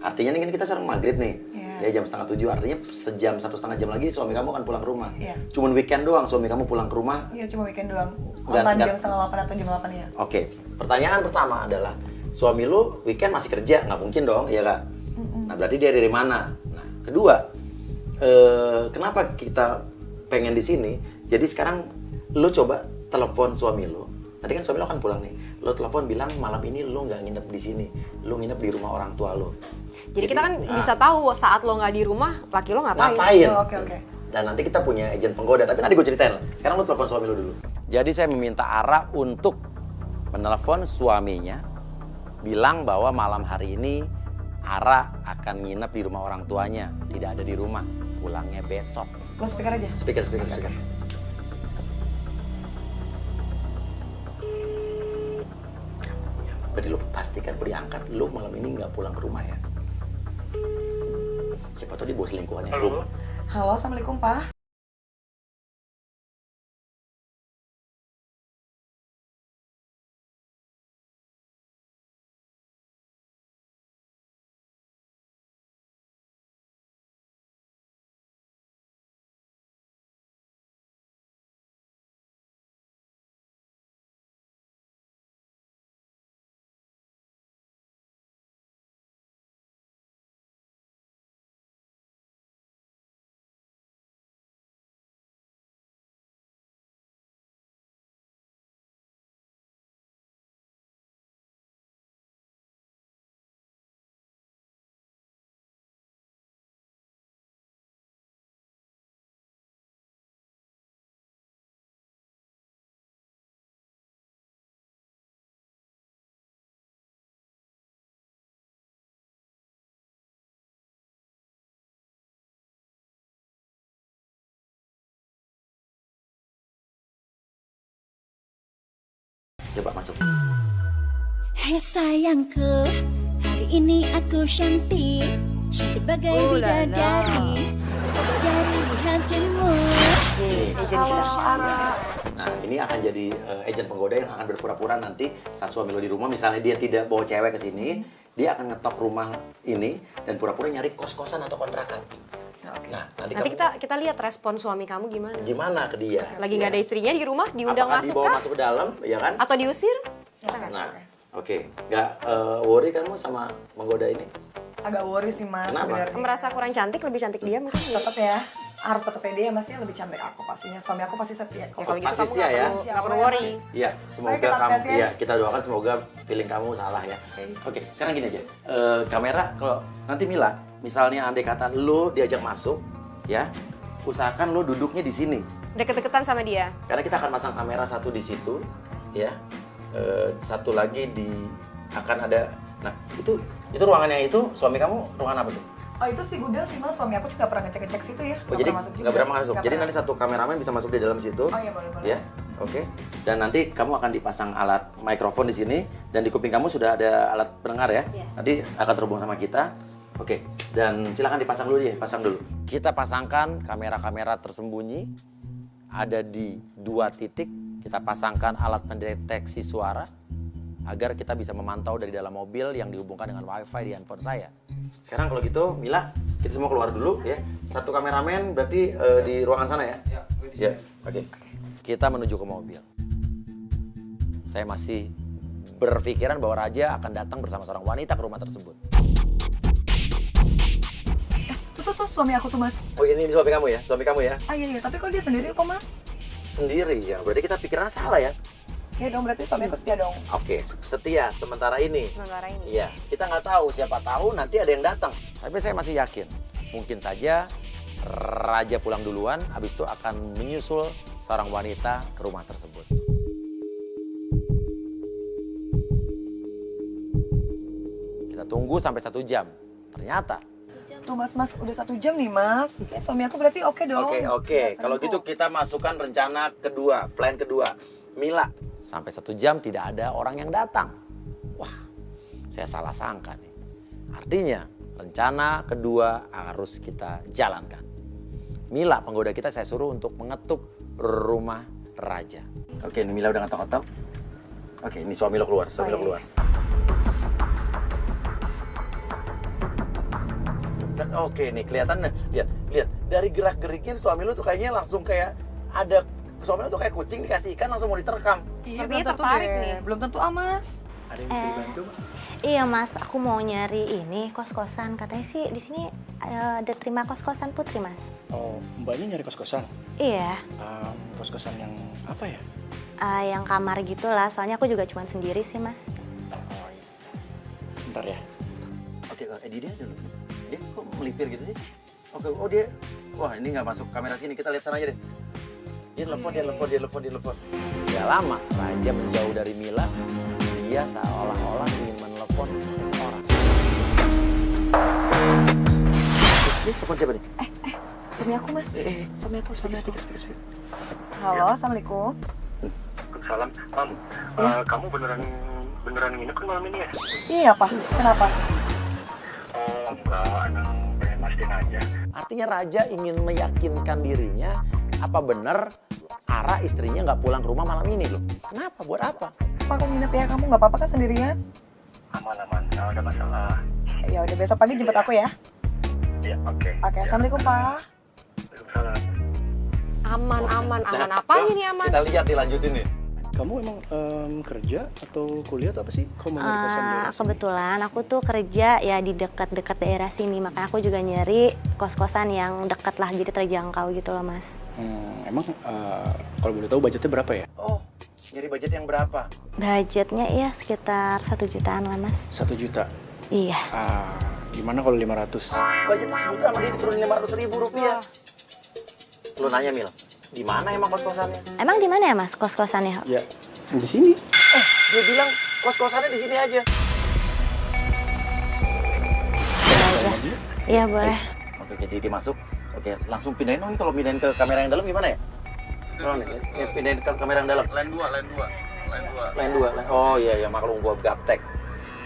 [SPEAKER 1] Artinya nih kan kita sekarang maghrib nih.
[SPEAKER 3] Iya.
[SPEAKER 1] Ya jam setengah 7, artinya sejam, 1,5 jam lagi suami kamu akan pulang ke rumah.
[SPEAKER 3] Iya.
[SPEAKER 1] Cuman weekend doang suami kamu pulang ke rumah.
[SPEAKER 3] Iya, cuma weekend doang.
[SPEAKER 1] Nggak-
[SPEAKER 3] Jam 7:30 atau jam 8 ya.
[SPEAKER 1] Oke, pertanyaan pertama adalah suami lu weekend masih kerja? Nggak mungkin dong, ya kak? Nah berarti dia dari mana? Nah kedua, kenapa kita pengen di sini? Jadi sekarang lu coba telepon suami lu. Tadi kan suami lu akan pulang nih. Lu telepon bilang malam ini lu nggak nginep di sini, lu nginep di rumah orang tua lu.
[SPEAKER 4] Jadi kita kan bisa tahu saat lo nggak di rumah, laki lo ngapain.
[SPEAKER 1] Ngapain?
[SPEAKER 3] Oh, oke.
[SPEAKER 1] Dan nanti kita punya agen penggoda, tapi nanti gue ceritain. Sekarang lu telepon suami lu dulu. Jadi saya meminta Ara untuk menelepon suaminya, bilang bahwa malam hari ini Ara akan nginep di rumah orang tuanya, tidak ada di rumah, pulangnya besok.
[SPEAKER 3] Lo speaker aja.
[SPEAKER 1] Speaker. Berarti lu pastikan kalau diangkat, lu malam ini nggak pulang ke rumah ya. Siapa tahu dia bawa selingkuhannya. Halo.
[SPEAKER 3] Halo, Assalamualaikum, Pak.
[SPEAKER 1] Coba masuk.
[SPEAKER 7] Hai sayangku, hari ini aku cantik, cantik bagai bidadari, bidadari di hatimu.
[SPEAKER 4] Agent kita.
[SPEAKER 1] Nah, ini akan jadi agen penggoda yang akan berpura-pura nanti saat suami lo di rumah, misalnya dia tidak bawa cewek ke sini, dia akan ngetok rumah ini dan pura-pura nyari kos-kosan atau kontrakan. Nah, nanti
[SPEAKER 4] kita lihat respon suami kamu gimana.
[SPEAKER 1] gimana ke dia?
[SPEAKER 4] Lagi nggak ada istrinya di rumah, diundang
[SPEAKER 1] Apakah
[SPEAKER 4] masuk
[SPEAKER 1] dibawa
[SPEAKER 4] kah?
[SPEAKER 1] masuk ke dalam, ya kan?
[SPEAKER 4] Atau diusir? Kita nggak
[SPEAKER 1] Nah,
[SPEAKER 4] tahu.
[SPEAKER 1] oke. Nggak worry kamu sama menggoda ini?
[SPEAKER 3] Agak worry sih, Mas.
[SPEAKER 1] Kenapa?
[SPEAKER 3] Sebenarnya.
[SPEAKER 4] Merasa kurang cantik, lebih cantik dia mungkin.
[SPEAKER 3] Tetap ya, harus tetap pede ya, Mas, ya, lebih cantik aku pastinya. Suami aku pasti setia.
[SPEAKER 4] Ya kalau gitu
[SPEAKER 1] Pasti
[SPEAKER 4] kamu
[SPEAKER 1] setia ya.
[SPEAKER 4] nggak perlu worry.
[SPEAKER 1] Iya, semoga
[SPEAKER 3] kita
[SPEAKER 1] kamu,
[SPEAKER 3] tes ya.
[SPEAKER 1] ya kita doakan semoga feeling kamu salah ya. Oke, sekarang gini aja. Kamera kalau nanti Mila, misalnya andai kata lo diajak masuk, ya, usahakan lo duduknya di sini.
[SPEAKER 4] Deket-deketan sama dia.
[SPEAKER 1] Karena kita akan pasang kamera satu di situ, ya. Satu lagi akan ada. Nah, itu ruangannya itu suami kamu ruangan apa tuh?
[SPEAKER 3] Oh, itu si Gudel sih, Mas. Suami aku juga pernah ngecek-ngecek situ ya.
[SPEAKER 1] Oh, jadi
[SPEAKER 3] pernah masuk juga.
[SPEAKER 1] nggak pernah masuk.
[SPEAKER 3] Nggak
[SPEAKER 1] Jadi
[SPEAKER 3] pernah.
[SPEAKER 1] nanti satu kameramen bisa masuk di dalam situ.
[SPEAKER 3] Oh iya, boleh.
[SPEAKER 1] Ya, oke. Dan nanti kamu akan dipasang alat mikrofon di sini dan di kuping kamu sudah ada alat pendengar ya. Nanti akan terhubung sama kita. Oke. Dan silakan dipasang dulu ya, pasang dulu. Kita pasangkan kamera-kamera tersembunyi ada di 2 titik. Kita pasangkan alat pendeteksi suara agar kita bisa memantau dari dalam mobil yang dihubungkan dengan wifi di handphone saya. Sekarang kalau gitu, Mila, kita semua keluar dulu ya. Satu kameramen berarti di ruangan sana ya? Ya, oke. Kita menuju ke mobil. Saya masih berpikiran bahwa Raja akan datang bersama seorang wanita ke rumah tersebut.
[SPEAKER 3] Tuh, suami aku tuh, Mas.
[SPEAKER 1] Oh ini suami kamu ya? Suami kamu ya?
[SPEAKER 3] Ah iya, tapi kok dia sendiri kok, Mas?
[SPEAKER 1] Sendiri ya? Berarti kita pikirannya salah ya?
[SPEAKER 3] Ya dong, berarti suami aku setia dong.
[SPEAKER 1] Oke, setia sementara ini.
[SPEAKER 4] Sementara ini.
[SPEAKER 1] Iya, kita nggak tahu, siapa tahu nanti ada yang datang. Tapi saya masih yakin, mungkin saja Raja pulang duluan, habis itu akan menyusul seorang wanita ke rumah tersebut. Kita tunggu sampai 1 jam. Ternyata.
[SPEAKER 3] Tuh, Mas, udah 1 jam nih, Mas. Ya, suami aku berarti oke dong.
[SPEAKER 1] Oke.
[SPEAKER 3] Nggak
[SPEAKER 1] Kalau
[SPEAKER 3] selingkuh.
[SPEAKER 1] gitu kita masukkan rencana kedua, plan kedua. Mila, sampai 1 jam tidak ada orang yang datang. Wah, saya salah sangka nih. Artinya, rencana kedua harus kita jalankan. Mila, penggoda kita, saya suruh untuk mengetuk rumah Raja. Oke, ini Mila udah ngetok-ngetok. Oke, ini suami lo keluar, suami lo keluar. Dan oke nih kelihatan lihat dari gerak-geriknya suami lu tuh kayaknya langsung kayak ada suami lu tuh kayak kucing dikasih ikan langsung mau diterkam.
[SPEAKER 4] Sepertinya tertarik nih.
[SPEAKER 3] Belum tentu Mas.
[SPEAKER 6] Ada yang bisa dibantu, Mas?
[SPEAKER 8] Iya Mas, aku mau nyari ini kos-kosan. Katanya sih di sini ada terima kos-kosan Putri Mas.
[SPEAKER 6] Oh, mbaknya nyari kos-kosan?
[SPEAKER 8] Iya,
[SPEAKER 6] Kos-kosan yang apa ya?
[SPEAKER 8] yang kamar gitulah. Soalnya aku juga cuma sendiri sih Mas.
[SPEAKER 6] Oh, iya. Bentar ya.
[SPEAKER 1] Oke, dia dulu. Dia kok melipir gitu sih? Oke, oh dia. Wah, ini nggak masuk kamera sini. Kita lihat sana aja deh. Dia telepon. Gak lama, Raja menjauh dari Mila. Dia seolah-olah ingin menelepon seseorang. Ini telepon siapa nih?
[SPEAKER 3] Suami aku Mas.
[SPEAKER 1] Suami aku.
[SPEAKER 3] Halo, Assalamualaikum.
[SPEAKER 9] Salam, Mam. Kamu beneran nginep kan malam ini ya?
[SPEAKER 3] Iya Pak, kenapa?
[SPEAKER 9] Oh enggak, anak pengen mastiin aja.
[SPEAKER 1] Artinya Raja ingin meyakinkan dirinya apa benar Ara istrinya nggak pulang ke rumah malam ini loh. Kenapa? Buat apa?
[SPEAKER 3] Pak, aku nginep ya, kamu nggak apa-apa kan sendirian?
[SPEAKER 9] Aman, nggak ada masalah.
[SPEAKER 3] Ya udah, besok pagi jemput aku ya.
[SPEAKER 9] Iya, oke.
[SPEAKER 3] Oke, Assalamualaikum Pak.
[SPEAKER 9] Waalaikumsalam.
[SPEAKER 4] Aman apanya nih aman?
[SPEAKER 1] Kita lihat dilanjutin nih.
[SPEAKER 6] Kamu emang kerja atau kuliah atau apa sih? Kamu mau nyari kosan daerah sini?
[SPEAKER 8] Kebetulan aku tuh kerja ya di dekat-dekat daerah sini. Makanya aku juga nyari kos-kosan yang dekat lah, jadi terjangkau gitu loh Mas.
[SPEAKER 6] Emang kalau boleh tahu budgetnya berapa ya?
[SPEAKER 1] Oh, nyari budget yang berapa?
[SPEAKER 8] Budgetnya ya sekitar 1 jutaan lah Mas.
[SPEAKER 6] 1 juta?
[SPEAKER 8] Iya.
[SPEAKER 6] Gimana kalau 500?
[SPEAKER 1] Budgetnya 1 juta, sama dia diturunin 500.000 rupiah. Lu nanya Mil, di mana emang kos-kosannya?
[SPEAKER 8] Emang di mana ya Mas kos-kosannya?
[SPEAKER 6] Ya, di sini.
[SPEAKER 1] Dia bilang kos-kosannya di sini aja.
[SPEAKER 8] Iya boleh.
[SPEAKER 1] Oke, jadi dia masuk. Oke, langsung pindahin dong. Kalau pindahin ke kamera yang dalam gimana ya? Tolong nih, pindahin ke kamera yang dalam.
[SPEAKER 5] Line 2.
[SPEAKER 1] Oh iya, maklum gua gaptek.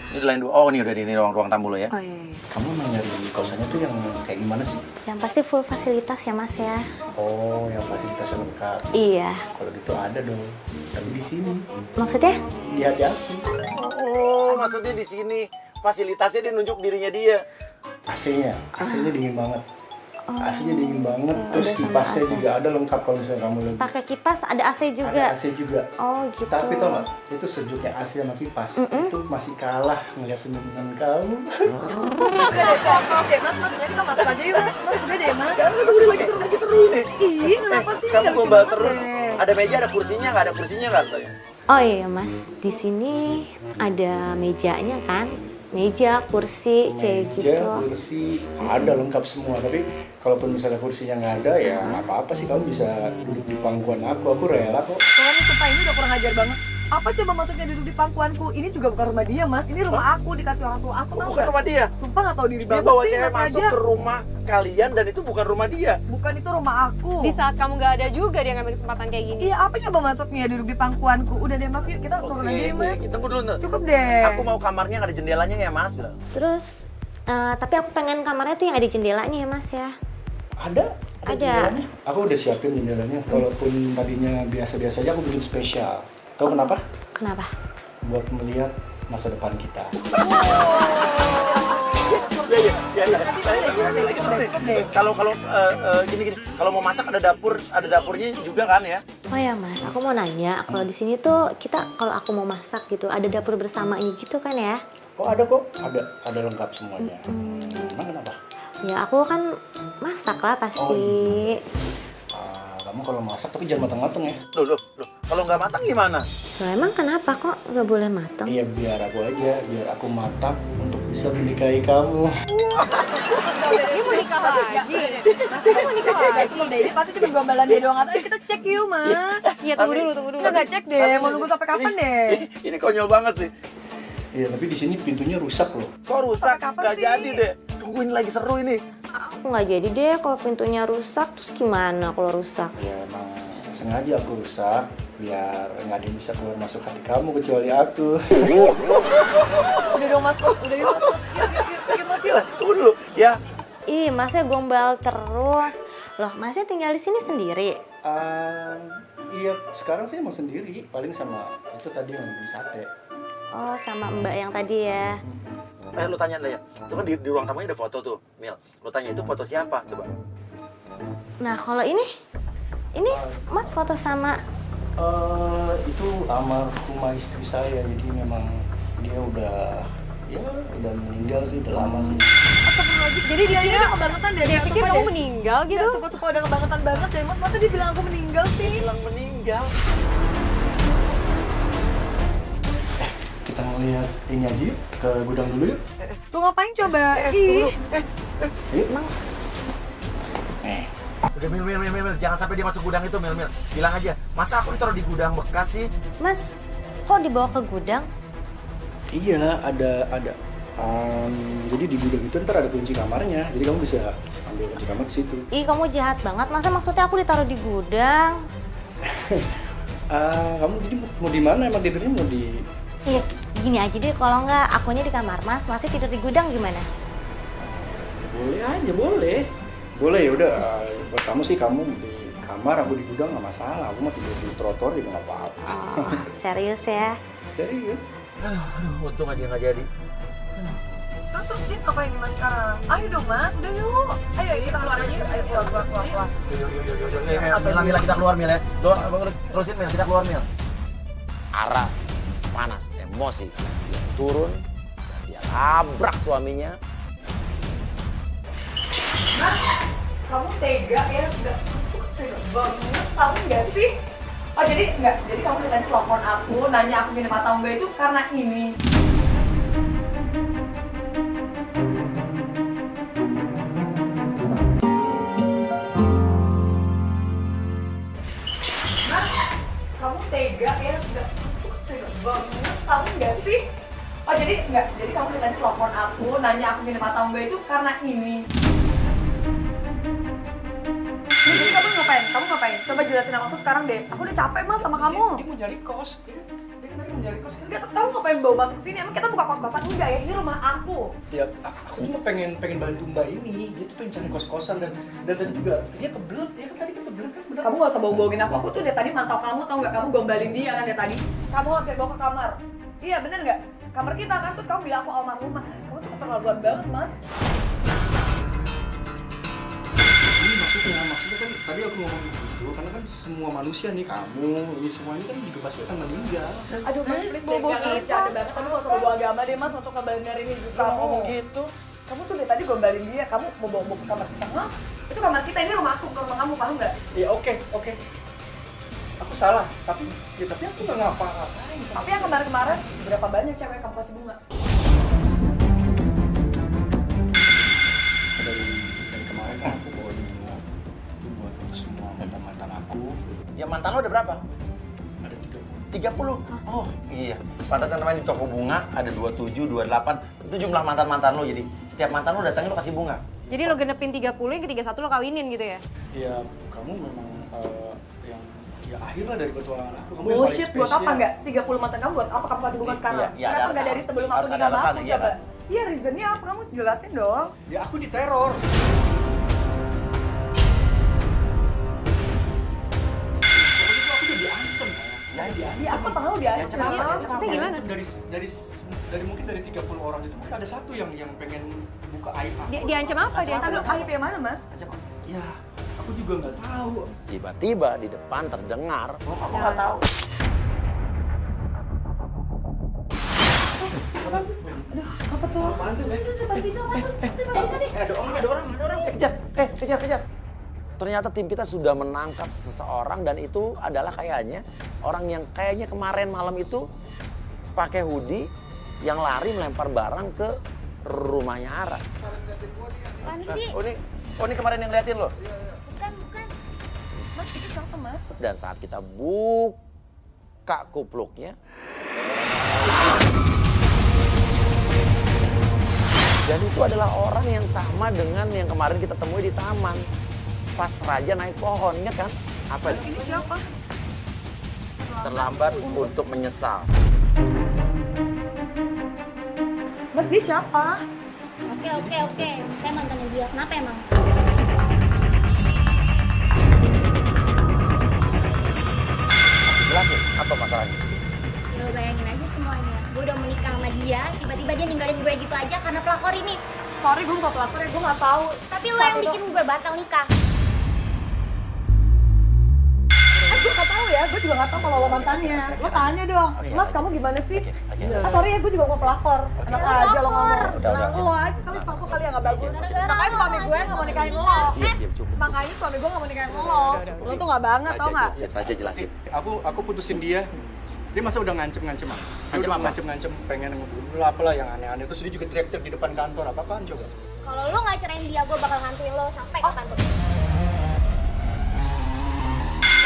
[SPEAKER 1] Ini line 2. Oh, ini udah di ruang tamu lo ya.
[SPEAKER 3] Oh iya.
[SPEAKER 6] Kamu mau nyari kosannya tuh yang kayak gimana sih?
[SPEAKER 8] Yang pasti full fasilitas ya Mas ya.
[SPEAKER 6] Oh, yang fasilitasnya lengkap.
[SPEAKER 8] Iya.
[SPEAKER 6] Kalau gitu ada dong. Tapi di sini.
[SPEAKER 8] Maksudnya?
[SPEAKER 6] Di hati aku.
[SPEAKER 1] Oh, maksudnya di sini fasilitasnya dia nunjuk dirinya dia.
[SPEAKER 6] AC-nya dingin banget. AC-nya dingin banget, terus kipasnya juga ada lengkap kalau misalnya kamu lagi.
[SPEAKER 8] Pakai kipas ada AC juga.
[SPEAKER 6] Ada AC juga.
[SPEAKER 8] Oh gitu.
[SPEAKER 6] Tapi tau nggak, itu sejuknya AC sama kipas itu masih kalah ngeliat senyuman kamu.
[SPEAKER 3] Oke, Mas, kita masuk aja yuk Mas. Udah deh Mas.
[SPEAKER 1] Lagi seru ini.
[SPEAKER 3] Ih, kenapa sih?
[SPEAKER 1] Kamu gombal terus. Ada meja, ada kursinya nggak? Ada kursinya nggak?
[SPEAKER 8] Oh iya Mas, di sini ada mejanya kan? Meja, kursi, kayak gitu.
[SPEAKER 6] Kursi, ada lengkap semua. Tapi kalaupun misalnya kursinya nggak ada, ya nggak apa-apa sih. Kamu bisa duduk di pangkuan aku rela kok.
[SPEAKER 3] Kamu sumpah ini udah kurang ajar banget. Apa coba maksudnya duduk di pangkuanku? Ini juga bukan rumah dia Mas, ini rumah aku, dikasih orang tua aku.
[SPEAKER 1] Bukan rumah dia.
[SPEAKER 3] Sumpah nggak tahu diri
[SPEAKER 1] Dia
[SPEAKER 3] banget
[SPEAKER 1] bawa
[SPEAKER 3] sih,
[SPEAKER 1] cewek
[SPEAKER 3] Mas
[SPEAKER 1] masuk
[SPEAKER 3] aja.
[SPEAKER 1] ke rumah kalian dan itu bukan rumah dia.
[SPEAKER 3] Bukan, itu rumah aku.
[SPEAKER 4] Di saat kamu nggak ada juga dia ngambil kesempatan kayak gini.
[SPEAKER 3] Iya, apa coba maksudnya duduk di pangkuanku? Udah deh Mas, yuk kita turun aja ya Mas.
[SPEAKER 1] Tunggu dulu.
[SPEAKER 3] Cukup deh.
[SPEAKER 1] Aku mau kamarnya nggak ada jendelanya ya Mas. Bilang.
[SPEAKER 8] Terus, tapi aku pengen kamarnya tuh yang ada jendelanya ya Mas ya.
[SPEAKER 6] Ada jendelanya. Aku udah siapin jendelanya. Walaupun tadinya biasa-biasa aja, aku bikin spesial. Tahu kenapa?
[SPEAKER 8] Kenapa?
[SPEAKER 6] Buat melihat masa depan kita.
[SPEAKER 1] Kalau gini, kalau mau masak ada dapurnya juga kan ya?
[SPEAKER 8] Oh ya Mas, aku mau nanya, kalau di sini tuh kalau aku mau masak gitu, ada dapur bersama ini gitu kan ya?
[SPEAKER 6] Oh ada kok, ada lengkap semuanya. Emang kenapa?
[SPEAKER 8] Ya aku kan masak lah pasti.
[SPEAKER 6] Oh, iya. Kamu kalau masak tapi jangan matang-matang ya.
[SPEAKER 1] Loh. Kalau nggak matang gimana?
[SPEAKER 8] Loh, emang kenapa kok nggak boleh matang?
[SPEAKER 6] Iya biar aku masak untuk bisa menikahi kamu.
[SPEAKER 4] Ini mau nikah lagi. Ini mau nikah lagi.
[SPEAKER 3] Ini pasti cuma gombalan dia doang. Atau kita cek yuk Mas.
[SPEAKER 4] Iya tunggu dulu.
[SPEAKER 3] Kita nggak cek deh, mau nunggu sampai kapan deh?
[SPEAKER 1] Ini konyol banget sih.
[SPEAKER 6] Iya tapi di sini pintunya rusak loh.
[SPEAKER 1] Kok rusak?
[SPEAKER 3] Kapan
[SPEAKER 1] Nggak
[SPEAKER 3] sih?
[SPEAKER 1] jadi deh. Tungguin lagi seru ini.
[SPEAKER 8] Aku nggak jadi deh kalau pintunya rusak, terus gimana kalau rusak?
[SPEAKER 6] Ya emang sengaja aku rusak biar nggak ada yang bisa keluar masuk hati kamu kecuali aku.
[SPEAKER 3] Udah dong Mas, udah yuk Mas. Yuk Mas yuk.
[SPEAKER 1] Tunggu dulu. Ya.
[SPEAKER 8] Ih, Masnya gombal terus. Loh, Masnya tinggal di sini sendiri?
[SPEAKER 6] Iya sekarang sih emang sendiri. Paling sama itu tadi yang beli sate.
[SPEAKER 8] Oh, sama Mbak yang tadi ya.
[SPEAKER 1] Lu tanya lah ya. Itu kan di ruang tamunya ada foto tuh, Mil. Lu tanya itu foto siapa? Coba.
[SPEAKER 8] Nah, kalau ini Mas foto sama
[SPEAKER 6] Itu almarhumah istri saya, jadi memang dia udah meninggal sih, udah lama sih.
[SPEAKER 3] Astagfirullahaladzim. Jadi dikira kebangetan deh.
[SPEAKER 4] Dia pikir kamu meninggal gitu.
[SPEAKER 3] Ya, suka-suka udah kebangetan banget deh, Mas. Masa dia bilang aku meninggal sih?
[SPEAKER 1] Bilang meninggal.
[SPEAKER 6] Kita ngeliat ini aja yuk, ke gudang dulu yuk.
[SPEAKER 3] Tuh ngapain coba? Ih.
[SPEAKER 6] Ayo.
[SPEAKER 1] Udah Mil, jangan sampai dia masuk gudang itu, Mil. Bilang aja, masa aku ditaruh di gudang bekas sih?
[SPEAKER 8] Mas, kok dibawa ke gudang?
[SPEAKER 6] Iya, ada. Jadi di gudang itu ntar ada kunci kamarnya, jadi kamu bisa ambil kunci kamar di situ.
[SPEAKER 8] Ih, kamu jahat banget. Masa maksudnya aku ditaruh di gudang?
[SPEAKER 6] Kamu jadi mau di mana? Emang tidurnya mau di?
[SPEAKER 8] Iya, gini aja deh. Kalau nggak akunya di kamar Mas, masih tidur di gudang gimana?
[SPEAKER 6] Boleh aja, boleh. Boleh, ya udah. Buat kamu sih, kamu di kamar, aku di gudang nggak masalah. Aku mau tidur di trotoar juga nggak apa-apa.
[SPEAKER 8] Oh, serius ya?
[SPEAKER 6] Serius?
[SPEAKER 1] Aduh, untung aja nggak jadi.
[SPEAKER 3] Terus Jin ngapain nih Mas sekarang? Ayo dong Mas, udah yuk. Ayo kita keluar aja yuk. Ayo keluar.
[SPEAKER 1] Yuk. Mila kita keluar, Mil ya. Terusin, Mil, kita keluar, Mil. Ara panas, emosi. Dia turun, dan dia labrak suaminya.
[SPEAKER 3] Mas, kamu tega ya? Tega banget. Kamu nggak sih? Oh jadi nggak? Jadi kamu tadi telepon aku, nanya aku minum atau enggak itu karena ini. Mas, kamu tega ya? Tega banget. Kamu nggak sih? Oh jadi nggak? Jadi kamu tadi telepon aku, nanya aku minum atau enggak itu karena ini. Jadi kamu ngapain? Coba jelasin sama aku sekarang deh. Aku udah capek Mas sama kamu.
[SPEAKER 6] Dia mau cari kos. Dia kan tadi mau cari kos kan?
[SPEAKER 3] Enggak, terus kamu ngapain bawa masuk sini? Emang kita buka kos-kosan? Enggak ya, ini rumah aku.
[SPEAKER 6] Ya, aku cuma pengen bantu Mbak ini. Dia tuh pengen cari kos-kosan dan tadi juga dia kebelet. Dia kan tadi kebelet kan bener.
[SPEAKER 3] Kamu gak usah bohong-bohongin aku. Aku tuh dari tadi mantau kamu, tau nggak? Kamu gombalin dia kan dari tadi. Kamu hampir bawa ke kamar. Iya, bener nggak? Kamar kita kan, terus kamu bilang aku almarhumah. Kamu tuh keterlaluan banget, Mas.
[SPEAKER 6] Ini maksudnya kan tadi aku ngomong gitu karena kan semua manusia nih, kamu, ini semua ini kan juga pasti akan meninggal.
[SPEAKER 3] Aduh, Mas, please
[SPEAKER 4] bobo
[SPEAKER 3] jangan
[SPEAKER 4] kita.
[SPEAKER 3] bercanda banget. Kamu gak usah bawa agama deh, Mas, untuk ngebenerin hidup kamu.
[SPEAKER 1] Gitu.
[SPEAKER 3] Kamu tuh dari tadi gombalin dia, kamu mau bawa ke kamar kita. Hah? Itu kamar kita, ini rumah aku, bukan rumah kamu, paham nggak?
[SPEAKER 6] Ya oke. Aku salah, tapi aku nggak ngapa-ngapain.
[SPEAKER 3] Tapi yang kemarin-kemarin, berapa banyak cewek yang kamu kasih bunga?
[SPEAKER 6] Dari kemarin aku bawa bunga itu buat semua mantan aku.
[SPEAKER 1] Ya mantan lo ada berapa?
[SPEAKER 6] Ada
[SPEAKER 1] 30. Oh iya, pantasan namanya di toko bunga ada 27, 28. Itu jumlah mantan-mantan lo, jadi setiap mantan lo datangnya lo kasih bunga.
[SPEAKER 4] Jadi lo genepin 30, yang ketiga satu lo kawinin gitu ya?
[SPEAKER 6] Ya kamu memang yang akhir lah dari petualangan aku. Kamu
[SPEAKER 3] Bullshit, buat apa nggak? 30 mantan kamu buat apa kamu kasih bunga sekarang?
[SPEAKER 1] Iya,
[SPEAKER 3] Kenapa nggak dari sebelum aku
[SPEAKER 1] harus ada
[SPEAKER 3] nikah sama
[SPEAKER 1] alasan,
[SPEAKER 3] aku,
[SPEAKER 1] iya
[SPEAKER 3] coba?
[SPEAKER 1] kan?
[SPEAKER 3] Iya, reasonnya apa? Kamu jelasin dong.
[SPEAKER 6] Ya aku diteror. Aku udah diancam kan?
[SPEAKER 3] Iya, aku tahu dia.
[SPEAKER 4] Maksudnya gimana?
[SPEAKER 6] Dari mungkin dari 30 orang itu mungkin ada satu yang pengen buka aib aku.
[SPEAKER 4] Diancam apa? Diancam
[SPEAKER 3] Aduh,
[SPEAKER 4] apa?
[SPEAKER 3] aib yang mana, Mas?
[SPEAKER 6] Ya, aku juga nggak tahu.
[SPEAKER 1] Tiba-tiba di depan terdengar, oh kamu nggak tahu.
[SPEAKER 3] Apa tuh?
[SPEAKER 6] Apaan tuh? Ada orang.
[SPEAKER 1] Kejar. Ternyata tim kita sudah menangkap seseorang dan itu adalah kayaknya orang yang kayaknya kemarin malam itu pakai hoodie yang lari melempar barang ke rumahnya Ara.
[SPEAKER 8] Apaan sih?
[SPEAKER 1] Oh ini kemarin yang liatin lo?
[SPEAKER 8] Bukan.
[SPEAKER 3] Mas, itu siapa, Mas?
[SPEAKER 1] Dan saat kita buka kupluknya, dan itu adalah orang yang sama dengan yang kemarin kita temui di taman. Pas Raja naik pohon, ingat kan? Apa itu?
[SPEAKER 3] Ini siapa?
[SPEAKER 1] Terlambat untuk menyesal.
[SPEAKER 3] Mas, dia siapa?
[SPEAKER 7] Oke. Saya mantannya dia. Kenapa emang?
[SPEAKER 1] Jelasin, apa masalahnya?
[SPEAKER 7] Ya lo bayangin aja semuanya. Gue udah menikah sama dia, tiba-tiba dia ninggalin gue gitu aja karena pelakor ini.
[SPEAKER 3] Sorry, gue bukan pelakor ya, gue nggak tahu.
[SPEAKER 7] Tapi lo yang bikin gue batal nikah.
[SPEAKER 3] Gue nggak tahu ya, gue juga nggak tahu kalau lo mantannya. Lo tanya dong, Mas kamu gimana sih? Sorry ya, gue juga mau pelakor. Enak aja lo ngomong. Lo aja kali sepatu kali yang nggak bagus. Makanya suami gue nggak mau nikahin lo. Makanya suami gue nggak mau nikahin lo. Lo tuh nggak banget, tau nggak?
[SPEAKER 1] Raja jelasin.
[SPEAKER 6] Aku putusin dia. Dia masa udah ngancem-ngancem aku. Dia udah ngancem-ngancem pengen ngebunuh apalah yang aneh-aneh. Terus dia juga teriak-teriak di depan kantor. Apaan coba?
[SPEAKER 7] Kalau lo nggak cerain dia, gue bakal ngantuin lo sampai ke kantor.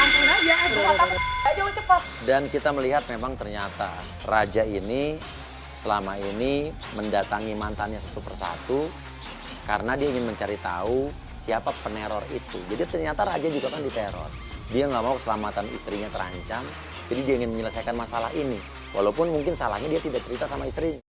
[SPEAKER 3] Ampuin aja, gue nggak takut. Aja lo cepet.
[SPEAKER 1] Dan kita melihat memang ternyata Raja ini selama ini mendatangi mantannya satu persatu karena dia ingin mencari tahu siapa peneror itu. Jadi ternyata Raja juga kan diteror. Dia nggak mau keselamatan istrinya terancam, jadi dia ingin menyelesaikan masalah ini. Walaupun mungkin salahnya dia tidak cerita sama istrinya.